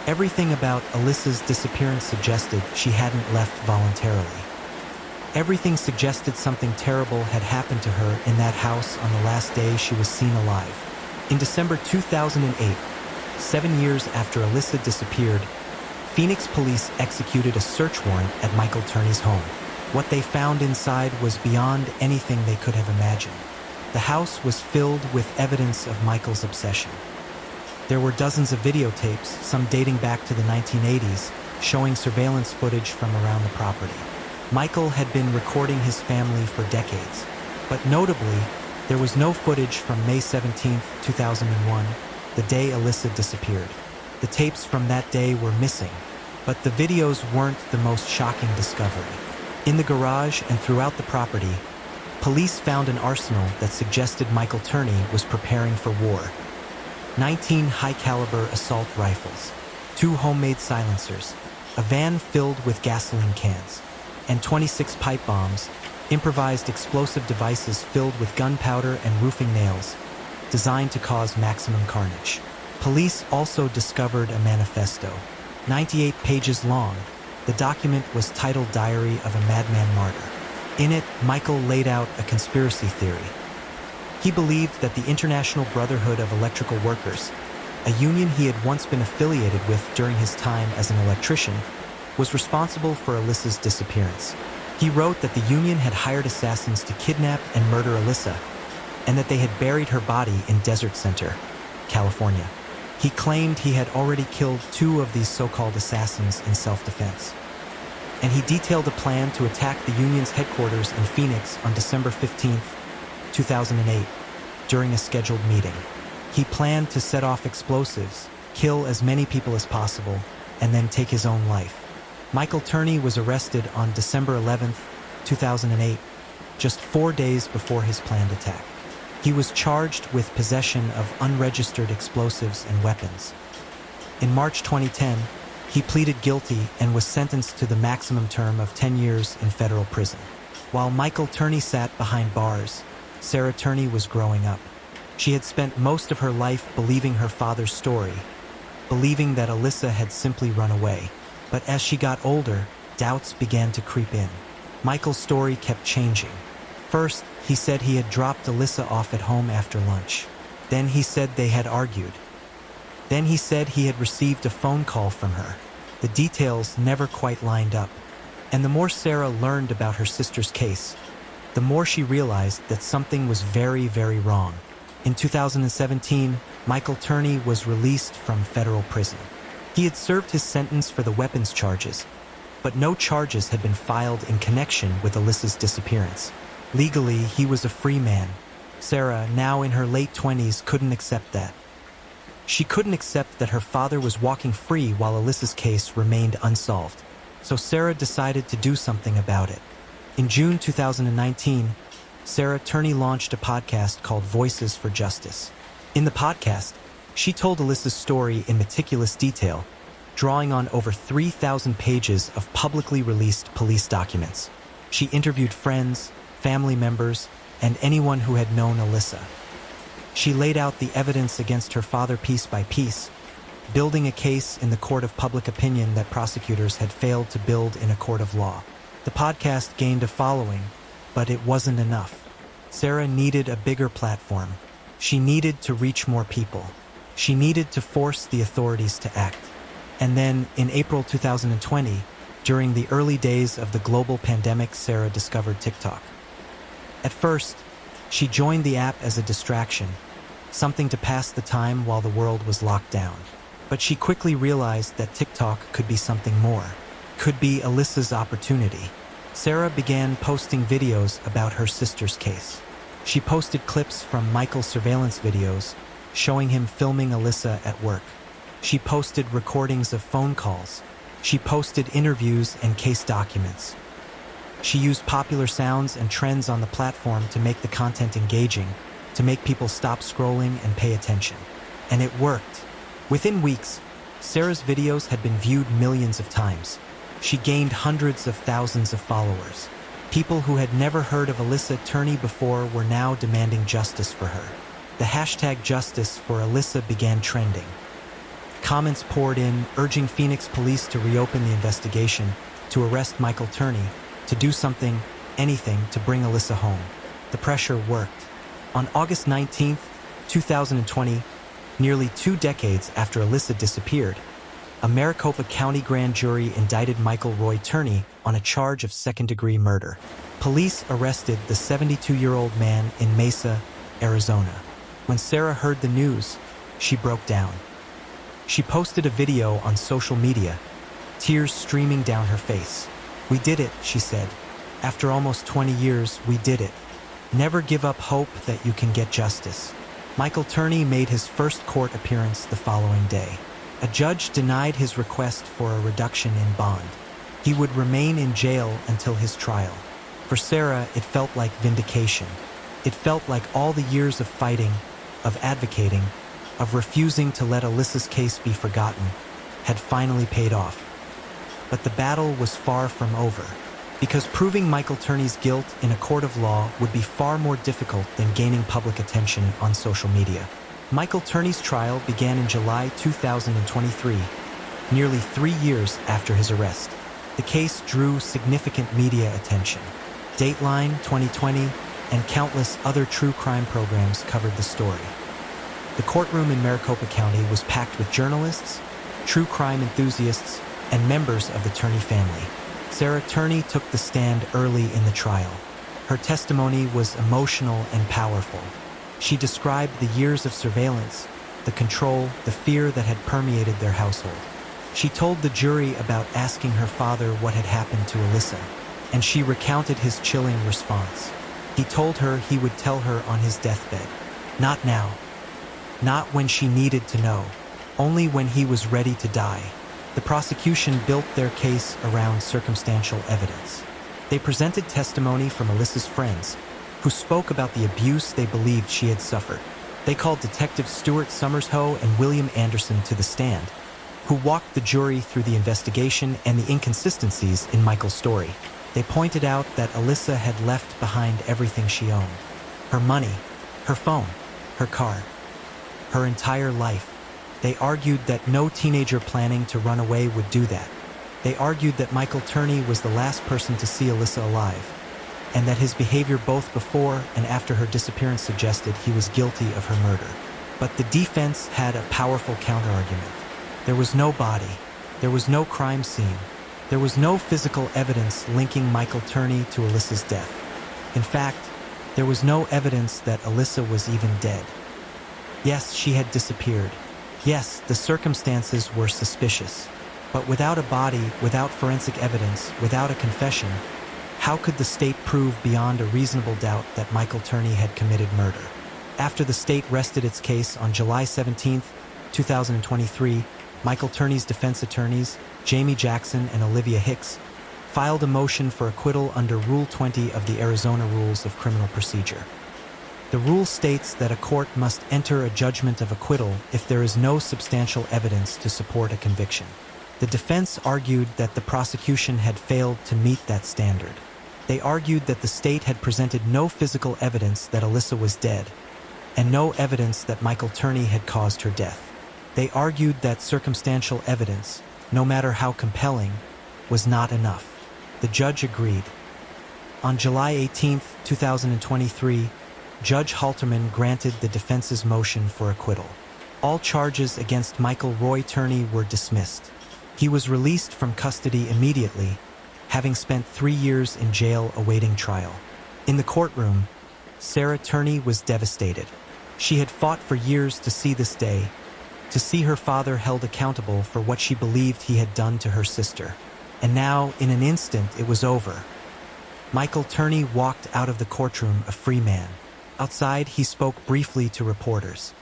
Everything about Alyssa's disappearance suggested she hadn't left voluntarily. Everything suggested something terrible had happened to her in that house on the last day she was seen alive. In December 2008, 7 years after Alyssa disappeared, Phoenix police executed a search warrant at Michael Turney's home. What they found inside was beyond anything they could have imagined. The house was filled with evidence of Michael's obsession. There were dozens of videotapes, some dating back to the 1980s, showing surveillance footage from around the property. Michael had been recording his family for decades, but notably, there was no footage from May 17, 2001, the day Alyssa disappeared. The tapes from that day were missing, but the videos weren't the most shocking discovery. In the garage and throughout the property, police found an arsenal that suggested Michael Turney was preparing for war. 19 high-caliber assault rifles, 2 homemade silencers, a van filled with gasoline cans, and 26 pipe bombs, improvised explosive devices filled with gunpowder and roofing nails, designed to cause maximum carnage. Police also discovered a manifesto, 98 pages long. The document was titled Diary of a Madman Martyr. In it, Michael laid out a conspiracy theory. He believed that the International Brotherhood of Electrical Workers, a union he had once been affiliated with during his time as an electrician, was responsible for Alyssa's disappearance. He wrote that the union had hired assassins to kidnap and murder Alyssa, and that they had buried her body in Desert Center, California. He claimed he had already killed 2 of these so-called assassins in self-defense. And he detailed a plan to attack the union's headquarters in Phoenix on December 15, 2008, during a scheduled meeting. He planned to set off explosives, kill as many people as possible, and then take his own life. Michael Turney was arrested on December 11, 2008, just 4 days before his planned attack. He was charged with possession of unregistered explosives and weapons. In March 2010, he pleaded guilty and was sentenced to the maximum term of 10 years in federal prison. While Michael Turney sat behind bars, Sarah Turney was growing up. She had spent most of her life believing her father's story, believing that Alyssa had simply run away. But as she got older, doubts began to creep in. Michael's story kept changing. First, he said he had dropped Alyssa off at home after lunch. Then he said they had argued. Then he said he had received a phone call from her. The details never quite lined up. And the more Sarah learned about her sister's case, the more she realized that something was very, very wrong. In 2017, Michael Turney was released from federal prison. He had served his sentence for the weapons charges, but no charges had been filed in connection with Alyssa's disappearance. Legally, he was a free man. Sarah, now in her late 20s, couldn't accept that. She couldn't accept that her father was walking free while Alyssa's case remained unsolved. So Sarah decided to do something about it. In June 2019, Sarah Turney launched a podcast called Voices for Justice. In the podcast, she told Alyssa's story in meticulous detail, drawing on over 3,000 pages of publicly released police documents. She interviewed friends, family members, and anyone who had known Alyssa. She laid out the evidence against her father piece by piece, building a case in the court of public opinion that prosecutors had failed to build in a court of law. The podcast gained a following, but it wasn't enough. Sarah needed a bigger platform. She needed to reach more people. She needed to force the authorities to act. And then, in April 2020, during the early days of the global pandemic, Sarah discovered TikTok. At first, she joined the app as a distraction, something to pass the time while the world was locked down. But she quickly realized that TikTok could be something more, could be Alyssa's opportunity. Sarah began posting videos about her sister's case. She posted clips from Michael's surveillance videos, showing him filming Alyssa at work. She posted recordings of phone calls. She posted interviews and case documents. She used popular sounds and trends on the platform to make the content engaging, to make people stop scrolling and pay attention. And it worked. Within weeks, Sarah's videos had been viewed millions of times. She gained hundreds of thousands of followers. People who had never heard of Alyssa Turney before were now demanding justice for her. The hashtag Justice for Alyssa began trending. Comments poured in, urging Phoenix police to reopen the investigation, to arrest Michael Turney, to do something, anything, to bring Alyssa home. The pressure worked. On August 19, 2020, nearly 2 decades after Alyssa disappeared, a Maricopa County grand jury indicted Michael Roy Turney on a charge of second-degree murder. Police arrested the 72-year-old man in Mesa, Arizona. When Sarah heard the news, she broke down. She posted a video on social media, tears streaming down her face. "We did it," she said. "After almost 20 years, we did it. Never give up hope that you can get justice." Michael Turney made his first court appearance the following day. A judge denied his request for a reduction in bond. He would remain in jail until his trial. For Sarah, it felt like vindication. It felt like all the years of fighting, of advocating, of refusing to let Alyssa's case be forgotten, had finally paid off. But the battle was far from over, because proving Michael Turney's guilt in a court of law would be far more difficult than gaining public attention on social media. Michael Turney's trial began in July 2023, nearly 3 years after his arrest. The case drew significant media attention. Dateline, 2020, and countless other true crime programs covered the story. The courtroom in Maricopa County was packed with journalists, true crime enthusiasts, and members of the Turney family. Sarah Turney took the stand early in the trial. Her testimony was emotional and powerful. She described the years of surveillance, the control, the fear that had permeated their household. She told the jury about asking her father what had happened to Alyssa, and she recounted his chilling response. He told her he would tell her on his deathbed. Not now. Not when she needed to know. Only when he was ready to die. The prosecution built their case around circumstantial evidence. They presented testimony from Alyssa's friends, who spoke about the abuse they believed she had suffered. They called Detectives Stuart Summershoe and William Anderson to the stand, who walked the jury through the investigation and the inconsistencies in Michael's story. They pointed out that Alyssa had left behind everything she owned. Her money, her phone, her car, her entire life. They argued that no teenager planning to run away would do that. They argued that Michael Turney was the last person to see Alyssa alive, and that his behavior both before and after her disappearance suggested he was guilty of her murder. But the defense had a powerful counterargument. There was no body. There was no crime scene. There was no physical evidence linking Michael Turney to Alyssa's death. In fact, there was no evidence that Alyssa was even dead. Yes, she had disappeared. Yes, the circumstances were suspicious. But without a body, without forensic evidence, without a confession, how could the state prove beyond a reasonable doubt that Michael Turney had committed murder? After the state rested its case on July 17, 2023, Michael Turney's defense attorneys, Jamie Jackson and Olivia Hicks, filed a motion for acquittal under Rule 20 of the Arizona Rules of Criminal Procedure. The rule states that a court must enter a judgment of acquittal if there is no substantial evidence to support a conviction. The defense argued that the prosecution had failed to meet that standard. They argued that the state had presented no physical evidence that Alyssa was dead, and no evidence that Michael Turney had caused her death. They argued that circumstantial evidence, no matter how compelling, was not enough. The judge agreed. On July 18, 2023, Judge Halterman granted the defense's motion for acquittal. All charges against Michael Roy Turney were dismissed. He was released from custody immediately, having spent 3 years in jail awaiting trial. In the courtroom, Sarah Turney was devastated. She had fought for years to see this day, to see her father held accountable for what she believed he had done to her sister. And now, in an instant, it was over. Michael Turney walked out of the courtroom a free man. Outside, he spoke briefly to reporters.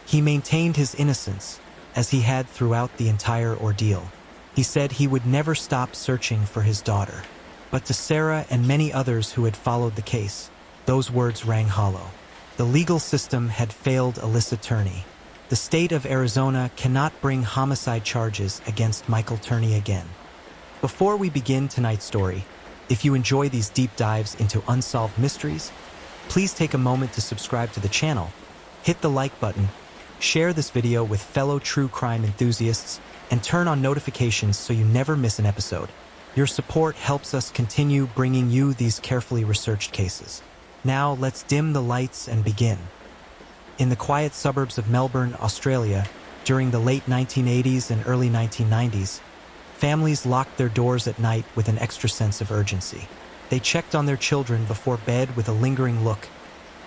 He maintained his innocence, as he had throughout the entire ordeal. He said he would never stop searching for his daughter. But to Sarah and many others who had followed the case, those words rang hollow. The legal system had failed Alyssa Turney. The state of Arizona cannot bring homicide charges against Michael Turney again. Before we begin tonight's story, if you enjoy these deep dives into unsolved mysteries, please take a moment to subscribe to the channel, hit the like button, share this video with fellow true crime enthusiasts, and turn on notifications so you never miss an episode. Your support helps us continue bringing you these carefully researched cases. Now let's dim the lights and begin. In the quiet suburbs of Melbourne, Australia, during the late 1980s and early 1990s, families locked their doors at night with an extra sense of urgency. They checked on their children before bed with a lingering look,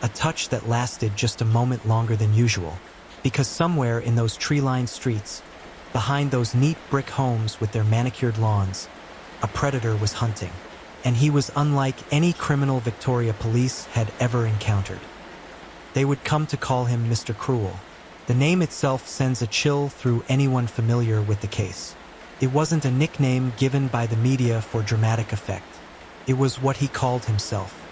a touch that lasted just a moment longer than usual, because somewhere in those tree-lined streets, behind those neat brick homes with their manicured lawns, a predator was hunting, and he was unlike any criminal Victoria police had ever encountered. They would come to call him Mr. Cruel. The name itself sends a chill through anyone familiar with the case. It wasn't a nickname given by the media for dramatic effect. It was what he called himself.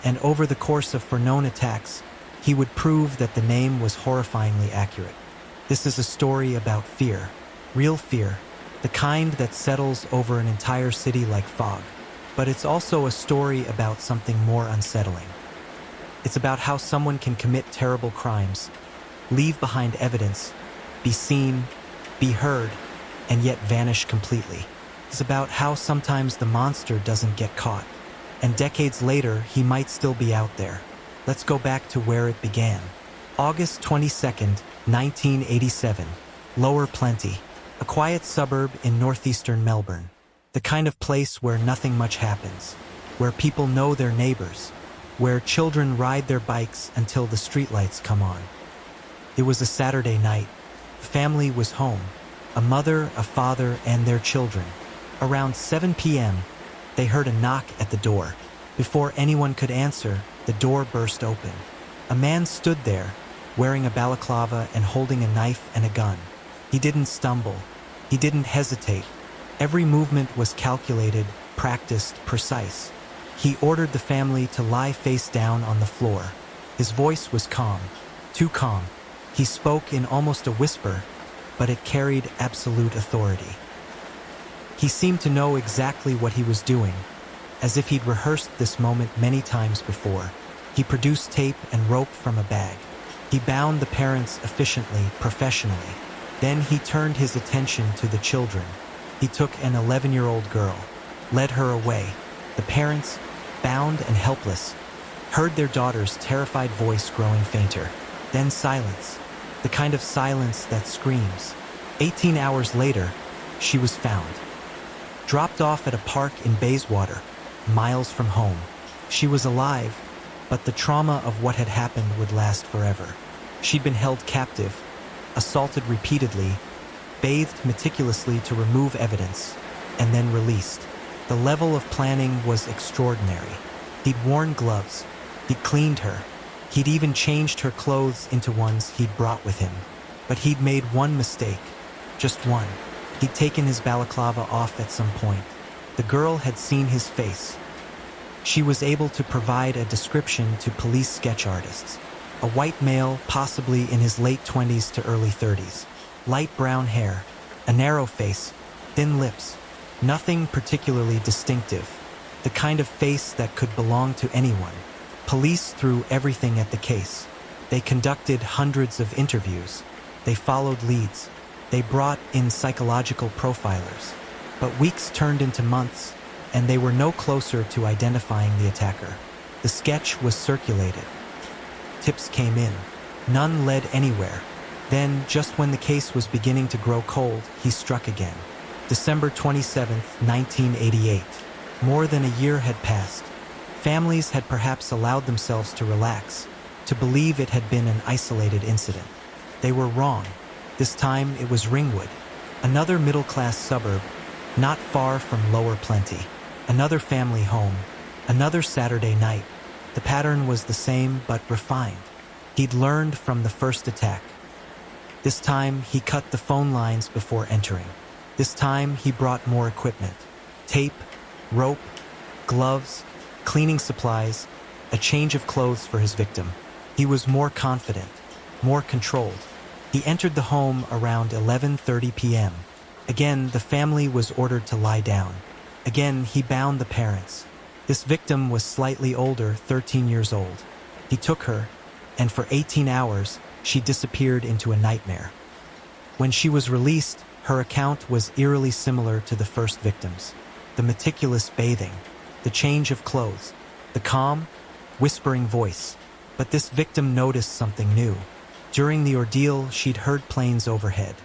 And over the course of 4 known attacks, he would prove that the name was horrifyingly accurate. This is a story about fear, real fear, the kind that settles over an entire city like fog. But it's also a story about something more unsettling. It's about how someone can commit terrible crimes, leave behind evidence, be seen, be heard, and yet vanish completely. It's about how sometimes the monster doesn't get caught, and decades later, he might still be out there. Let's go back to where it began. August 22nd, 1987, Lower Plenty, a quiet suburb in northeastern Melbourne. The kind of place where nothing much happens, where people know their neighbors, where children ride their bikes until the streetlights come on. It was a Saturday night. The family was home, a mother, a father, and their children. Around 7 p.m., they heard a knock at the door. Before anyone could answer, the door burst open. A man stood there, wearing a balaclava and holding a knife and a gun. He didn't stumble. He didn't hesitate. Every movement was calculated, practiced, precise. He ordered the family to lie face down on the floor. His voice was calm, too calm. He spoke in almost a whisper, but it carried absolute authority. He seemed to know exactly what he was doing, as if he'd rehearsed this moment many times before. He produced tape and rope from a bag. He bound the parents efficiently, professionally. Then he turned his attention to the children. He took an 11-year-old girl, led her away. The parents, bound and helpless, heard their daughter's terrified voice growing fainter. Then silence, the kind of silence that screams. 18 hours later, she was found. Dropped off at a park in Bayswater, miles from home. She was alive, but the trauma of what had happened would last forever. She'd been held captive, assaulted repeatedly, bathed meticulously to remove evidence, and then released. The level of planning was extraordinary. He'd worn gloves, he'd cleaned her, he'd even changed her clothes into ones he'd brought with him. But he'd made one mistake, just one. He'd taken his balaclava off at some point. The girl had seen his face. She was able to provide a description to police sketch artists. A white male, possibly in his late 20s to early 30s. Light brown hair, a narrow face, thin lips. Nothing particularly distinctive. The kind of face that could belong to anyone. Police threw everything at the case. They conducted hundreds of interviews. They followed leads. They brought in psychological profilers. But weeks turned into months, and they were no closer to identifying the attacker. The sketch was circulated. Tips came in. None led anywhere. Then, just when the case was beginning to grow cold, he struck again. December 27, 1988. More than a year had passed. Families had perhaps allowed themselves to relax, to believe it had been an isolated incident. They were wrong. This time it was Ringwood, another middle-class suburb, not far from Lower Plenty. Another family home, another Saturday night. The pattern was the same but refined. He'd learned from the first attack. This time he cut the phone lines before entering. This time he brought more equipment. Tape, rope, gloves, cleaning supplies, a change of clothes for his victim. He was more confident, more controlled. He entered the home around 11:30 p.m. Again, the family was ordered to lie down. Again, he bound the parents. This victim was slightly older, 13 years old. He took her, and for 18 hours, she disappeared into a nightmare. When she was released, her account was eerily similar to the first victim's. The meticulous bathing, the change of clothes, the calm, whispering voice. But this victim noticed something new. During the ordeal, she'd heard planes overhead.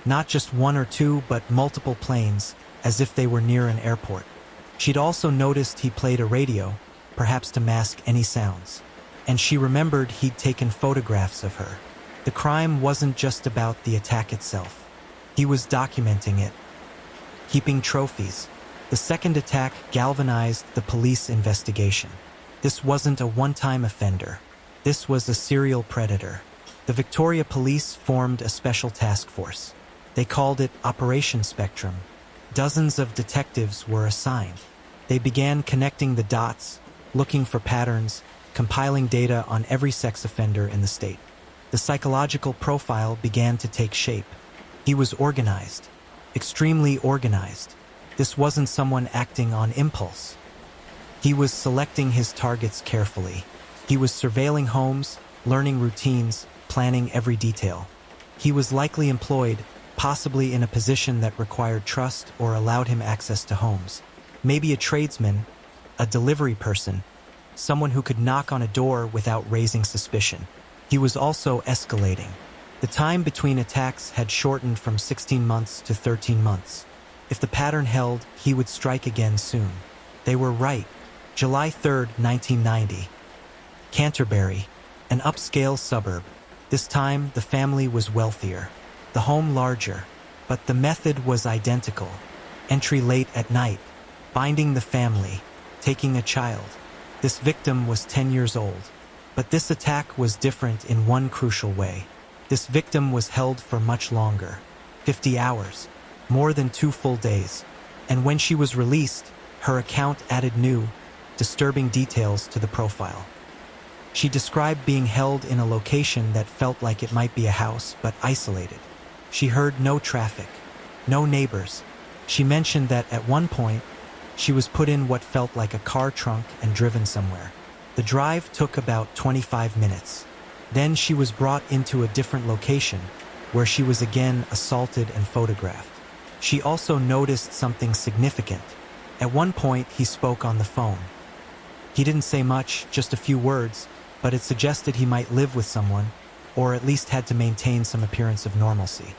Not just one or two, but multiple planes, as if they were near an airport. She'd also noticed he played a radio, perhaps to mask any sounds. And she remembered he'd taken photographs of her. The crime wasn't just about the attack itself. He was documenting it, keeping trophies. The second attack galvanized the police investigation. This wasn't a one-time offender. This was a serial predator. The Victoria Police formed a special task force. They called it Operation Spectrum. Dozens of detectives were assigned. They began connecting the dots, looking for patterns, compiling data on every sex offender in the state. The psychological profile began to take shape. He was organized, extremely organized. This wasn't someone acting on impulse. He was selecting his targets carefully. He was surveilling homes, learning routines, planning every detail. He was likely employed, possibly in a position that required trust or allowed him access to homes. Maybe a tradesman, a delivery person, someone who could knock on a door without raising suspicion. He was also escalating. The time between attacks had shortened from 16 months to 13 months. If the pattern held, he would strike again soon. They were right. July 3, 1990. Canterbury, an upscale suburb. This time, the family was wealthier, the home larger, but the method was identical. Entry late at night, finding the family, taking a child. This victim was 10 years old. But this attack was different in one crucial way. This victim was held for much longer, 50 hours, more than 2 full days. And when she was released, her account added new, disturbing details to the profile. She described being held in a location that felt like it might be a house, but isolated. She heard no traffic, no neighbors. She mentioned that at one point, she was put in what felt like a car trunk and driven somewhere. The drive took about 25 minutes. Then she was brought into a different location, where she was again assaulted and photographed. She also noticed something significant. At one point, he spoke on the phone. He didn't say much, just a few words, but it suggested he might live with someone, or at least had to maintain some appearance of normalcy.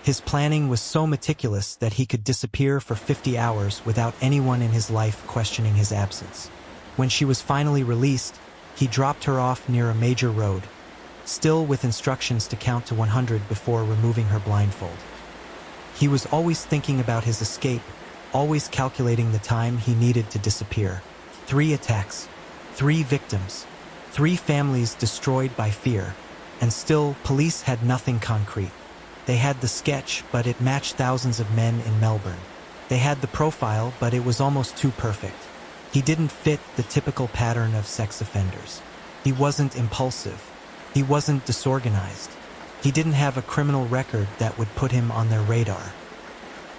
His planning was so meticulous that he could disappear for 50 hours without anyone in his life questioning his absence. When she was finally released, he dropped her off near a major road. still with instructions to count to 100 before removing her blindfold. He was always thinking about his escape, always calculating the time he needed to disappear. 3 attacks, 3 victims, 3 families destroyed by fear, and still police had nothing concrete. They had the sketch, but it matched thousands of men in Melbourne. They had the profile, but it was almost too perfect. He didn't fit the typical pattern of sex offenders. He wasn't impulsive. He wasn't disorganized. He didn't have a criminal record that would put him on their radar.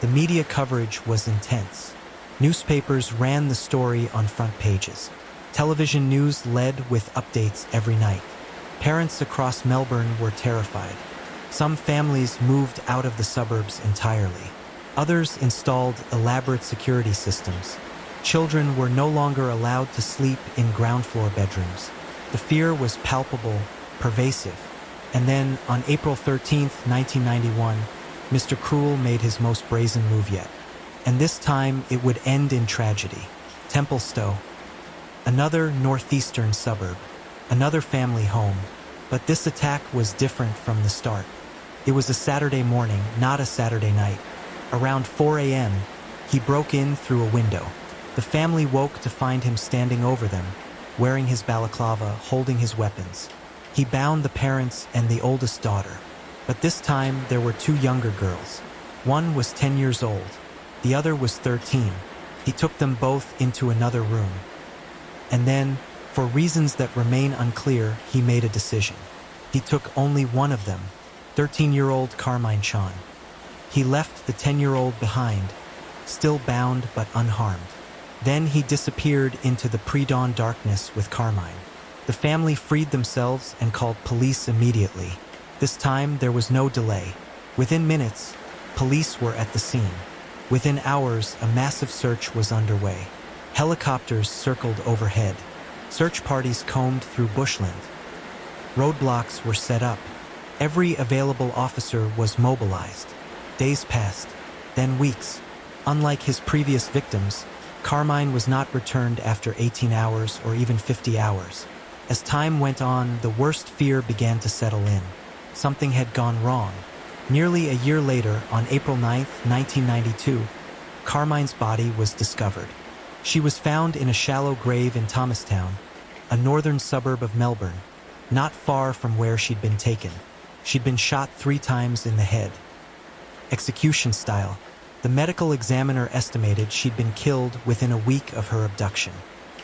The media coverage was intense. Newspapers ran the story on front pages. Television news led with updates every night. Parents across Melbourne were terrified. Some families moved out of the suburbs entirely. Others installed elaborate security systems. Children were no longer allowed to sleep in ground floor bedrooms. The fear was palpable, pervasive. And then, on April 13, 1991, Mr. Cruel made his most brazen move yet. And this time, it would end in tragedy. Templestowe, another northeastern suburb, another family home. But this attack was different from the start. It was a Saturday morning, not a Saturday night. Around 4 a.m., he broke in through a window. The family woke to find him standing over them, wearing his balaclava, holding his weapons. He bound the parents and the oldest daughter. But this time, there were 2 younger girls. One was 10 years old. The other was 13. He took them both into another room. And then, for reasons that remain unclear, he made a decision. He took only one of them, 13-year-old Carmine Chan. He left the 10-year-old behind, still bound but unharmed. Then he disappeared into the pre-dawn darkness with Carmine. The family freed themselves and called police immediately. This time, there was no delay. Within minutes, police were at the scene. Within hours, a massive search was underway. Helicopters circled overhead. Search parties combed through bushland. Roadblocks were set up. Every available officer was mobilized. Days passed, then weeks. Unlike his previous victims, Carmine was not returned after 18 hours or even 50 hours. As time went on, the worst fear began to settle in. Something had gone wrong. Nearly a year later, on April 9, 1992, Carmine's body was discovered. She was found in a shallow grave in Thomastown, a northern suburb of Melbourne, not far from where she'd been taken. She'd been shot 3 times in the head. Execution style. The medical examiner estimated she'd been killed within a week of her abduction.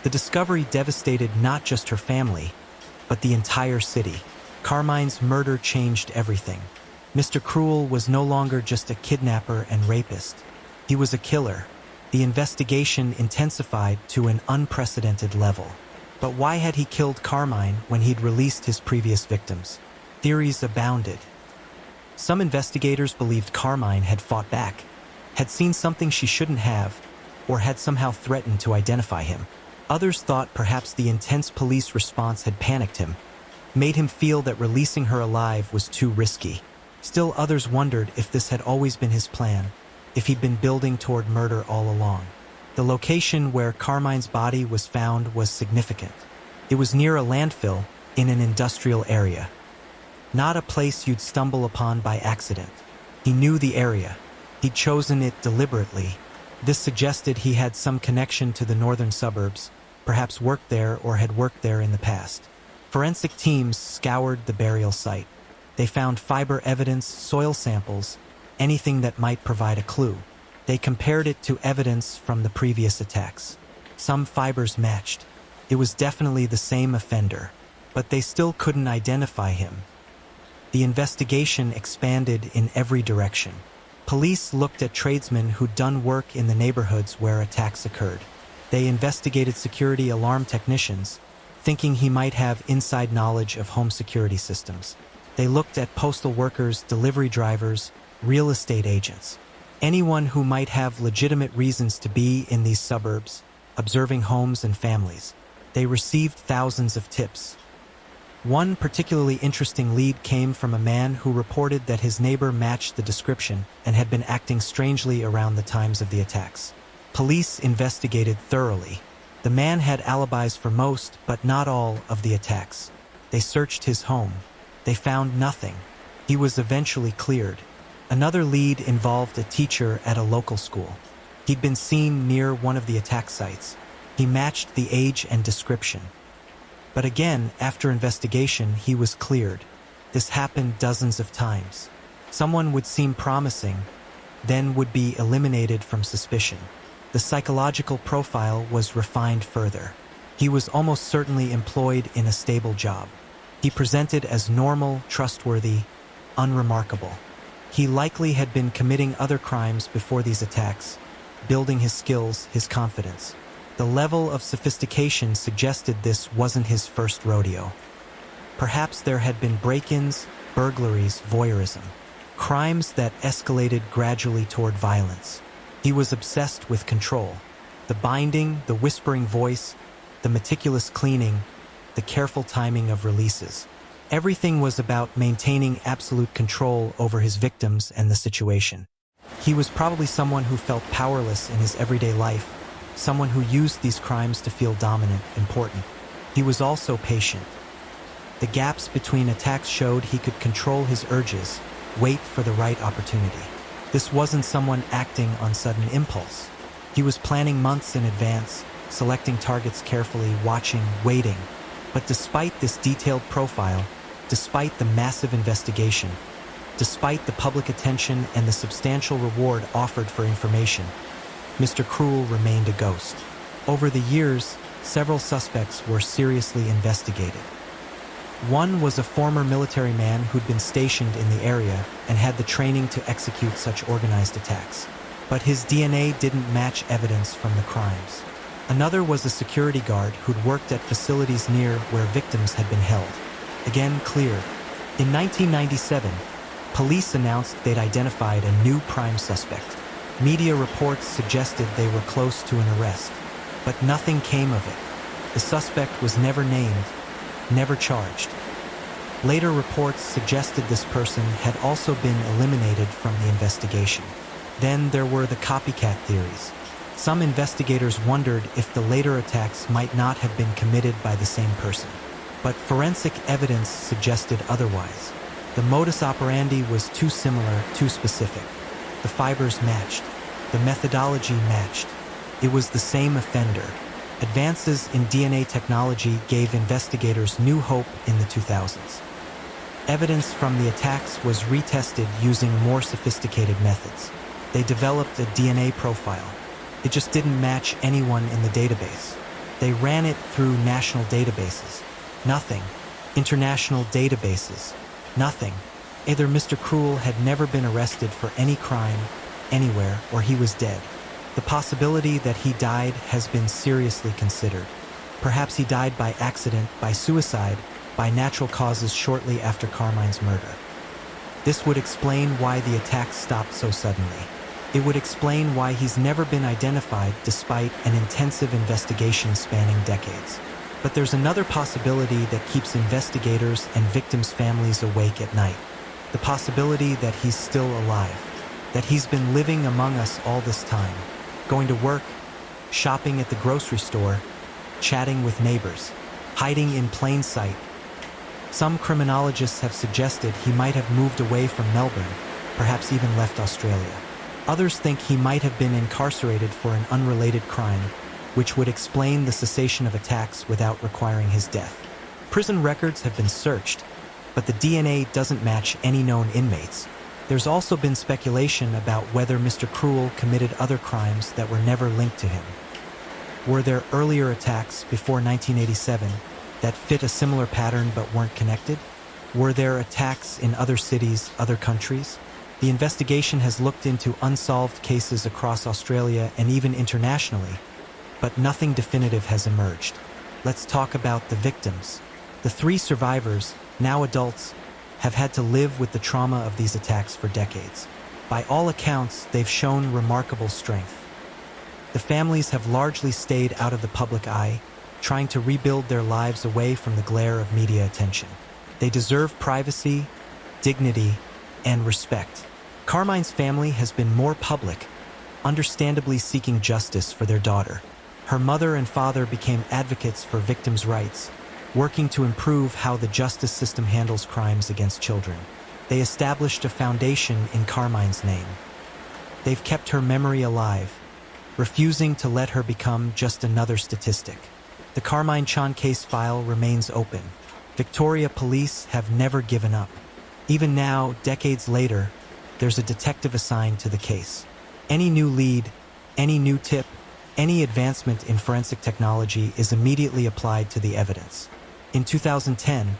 The discovery devastated not just her family, but the entire city. Carmine's murder changed everything. Mr. Cruel was no longer just a kidnapper and rapist. He was a killer. The investigation intensified to an unprecedented level. But why had he killed Carmine when he'd released his previous victims? Theories abounded. Some investigators believed Carmine had fought back, had seen something she shouldn't have, or had somehow threatened to identify him. Others thought perhaps the intense police response had panicked him, made him feel that releasing her alive was too risky. Still others wondered if this had always been his plan, if he'd been building toward murder all along. The location where Carmine's body was found was significant. It was near a landfill in an industrial area. Not a place you'd stumble upon by accident. He knew the area. He'd chosen it deliberately. This suggested he had some connection to the northern suburbs, perhaps worked there or had worked there in the past. Forensic teams scoured the burial site. They found fiber evidence, soil samples, anything that might provide a clue. They compared it to evidence from the previous attacks. Some fibers matched. It was definitely the same offender, but they still couldn't identify him. The investigation expanded in every direction. Police looked at tradesmen who'd done work in the neighborhoods where attacks occurred. They investigated security alarm technicians, thinking he might have inside knowledge of home security systems. They looked at postal workers, delivery drivers, real estate agents, anyone who might have legitimate reasons to be in these suburbs, observing homes and families. They received thousands of tips. One particularly interesting lead came from a man who reported that his neighbor matched the description and had been acting strangely around the times of the attacks. Police investigated thoroughly. The man had alibis for most, but not all, of the attacks. They searched his home. They found nothing. He was eventually cleared. Another lead involved a teacher at a local school. He'd been seen near one of the attack sites. He matched the age and description. But again, after investigation, he was cleared. This happened dozens of times. Someone would seem promising, then would be eliminated from suspicion. The psychological profile was refined further. He was almost certainly employed in a stable job. He presented as normal, trustworthy, unremarkable. He likely had been committing other crimes before these attacks, building his skills, his confidence. The level of sophistication suggested this wasn't his first rodeo. Perhaps there had been break-ins, burglaries, voyeurism, crimes that escalated gradually toward violence. He was obsessed with control. The binding, the whispering voice, the meticulous cleaning, the careful timing of releases. Everything was about maintaining absolute control over his victims and the situation. He was probably someone who felt powerless in his everyday life, someone who used these crimes to feel dominant, important. He was also patient. The gaps between attacks showed he could control his urges, wait for the right opportunity. This wasn't someone acting on sudden impulse. He was planning months in advance, selecting targets carefully, watching, waiting. But despite this detailed profile, despite the massive investigation, despite the public attention and the substantial reward offered for information, Mr. Cruel remained a ghost. Over the years, several suspects were seriously investigated. One was a former military man who'd been stationed in the area and had the training to execute such organized attacks. But his DNA didn't match evidence from the crimes. Another was a security guard who'd worked at facilities near where victims had been held. Again, cleared. In 1997, police announced they'd identified a new prime suspect. Media reports suggested they were close to an arrest, but nothing came of it. The suspect was never named, never charged. Later reports suggested this person had also been eliminated from the investigation. Then there were the copycat theories. Some investigators wondered if the later attacks might not have been committed by the same person. But forensic evidence suggested otherwise. The modus operandi was too similar, too specific. The fibers matched. The methodology matched. It was the same offender. Advances in DNA technology gave investigators new hope in the 2000s. Evidence from the attacks was retested using more sophisticated methods. They developed a DNA profile. It just didn't match anyone in the database. They ran it through national databases. Nothing. International databases. Nothing. Either Mr. Cruel had never been arrested for any crime, anywhere, or he was dead. The possibility that he died has been seriously considered. Perhaps he died by accident, by suicide, by natural causes shortly after Carmine's murder. This would explain why the attacks stopped so suddenly. It would explain why he's never been identified despite an intensive investigation spanning decades. But there's another possibility that keeps investigators and victims' families awake at night. The possibility that he's still alive, that he's been living among us all this time, going to work, shopping at the grocery store, chatting with neighbors, hiding in plain sight. Some criminologists have suggested he might have moved away from Melbourne, perhaps even left Australia. Others think he might have been incarcerated for an unrelated crime, which would explain the cessation of attacks without requiring his death. Prison records have been searched, but the DNA doesn't match any known inmates. There's also been speculation about whether Mr. Cruel committed other crimes that were never linked to him. Were there earlier attacks before 1987 that fit a similar pattern but weren't connected? Were there attacks in other cities, other countries? The investigation has looked into unsolved cases across Australia and even internationally, but nothing definitive has emerged. Let's talk about the victims. The 3 survivors, now adults, have had to live with the trauma of these attacks for decades. By all accounts, they've shown remarkable strength. The families have largely stayed out of the public eye, trying to rebuild their lives away from the glare of media attention. They deserve privacy, dignity, and respect. Carmine's family has been more public, understandably seeking justice for their daughter. Her mother and father became advocates for victims' rights, working to improve how the justice system handles crimes against children. They established a foundation in Carmine's name. They've kept her memory alive, refusing to let her become just another statistic. The Carmine Chan case file remains open. Victoria police have never given up. Even now, decades later, there's a detective assigned to the case. Any new lead, any new tip, any advancement in forensic technology is immediately applied to the evidence. In 2010,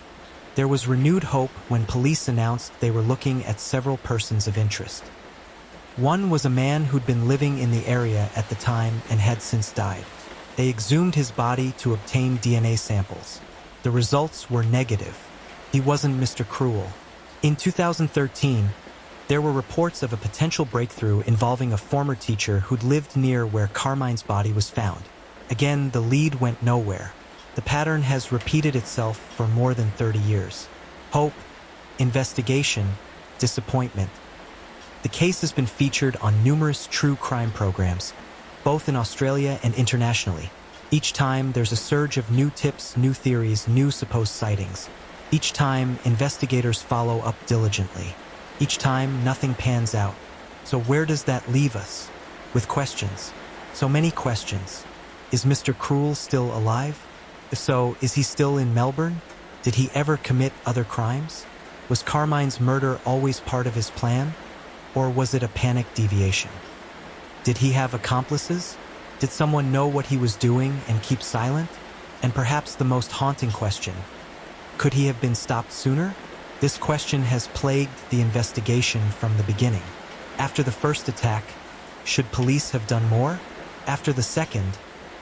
there was renewed hope when police announced they were looking at several persons of interest. One was a man who'd been living in the area at the time and had since died. They exhumed his body to obtain DNA samples. The results were negative. He wasn't Mr. Cruel. In 2013, there were reports of a potential breakthrough involving a former teacher who'd lived near where Carmine's body was found. Again, the lead went nowhere. The pattern has repeated itself for more than 30 years. Hope, investigation, disappointment. The case has been featured on numerous true crime programs, both in Australia and internationally. Each time, there's a surge of new tips, new theories, new supposed sightings. Each time, investigators follow up diligently. Each time, nothing pans out. So where does that leave us? With questions. So many questions. Is Mr. Cruel still alive? If so, is he still in Melbourne? Did he ever commit other crimes? Was Carmine's murder always part of his plan? Or was it a panic deviation? Did he have accomplices? Did someone know what he was doing and keep silent? And perhaps the most haunting question, could he have been stopped sooner? This question has plagued the investigation from the beginning. After the first attack, should police have done more? After the second,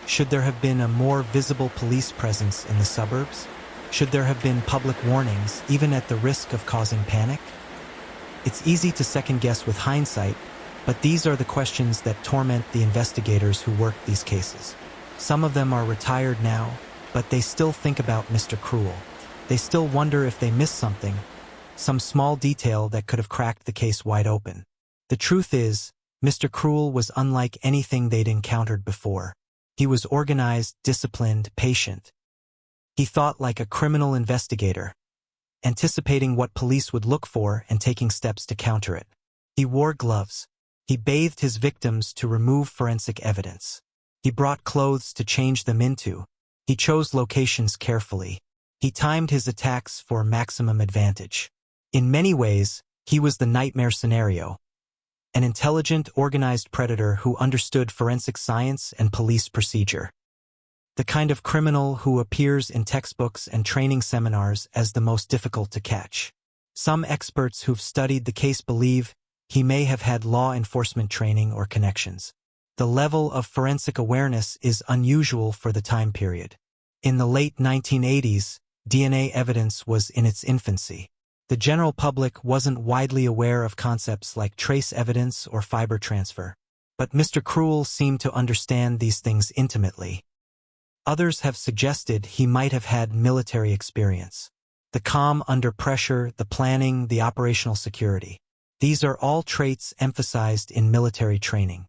should there have been a more visible police presence in the suburbs? Should there have been public warnings, even at the risk of causing panic? It's easy to second-guess with hindsight, but these are the questions that torment the investigators who work these cases. Some of them are retired now, but they still think about Mr. Cruel. They still wonder if they missed something, some small detail that could have cracked the case wide open. The truth is, Mr. Cruel was unlike anything they'd encountered before. He was organized, disciplined, patient. He thought like a criminal investigator, anticipating what police would look for and taking steps to counter it. He wore gloves. He bathed his victims to remove forensic evidence. He brought clothes to change them into. He chose locations carefully. He timed his attacks for maximum advantage. In many ways, he was the nightmare scenario. An intelligent, organized predator who understood forensic science and police procedure. The kind of criminal who appears in textbooks and training seminars as the most difficult to catch. Some experts who've studied the case believe he may have had law enforcement training or connections. The level of forensic awareness is unusual for the time period. In the late 1980s, DNA evidence was in its infancy. The general public wasn't widely aware of concepts like trace evidence or fiber transfer. But Mr. Cruel seemed to understand these things intimately. Others have suggested he might have had military experience. The calm under pressure, the planning, the operational security. These are all traits emphasized in military training.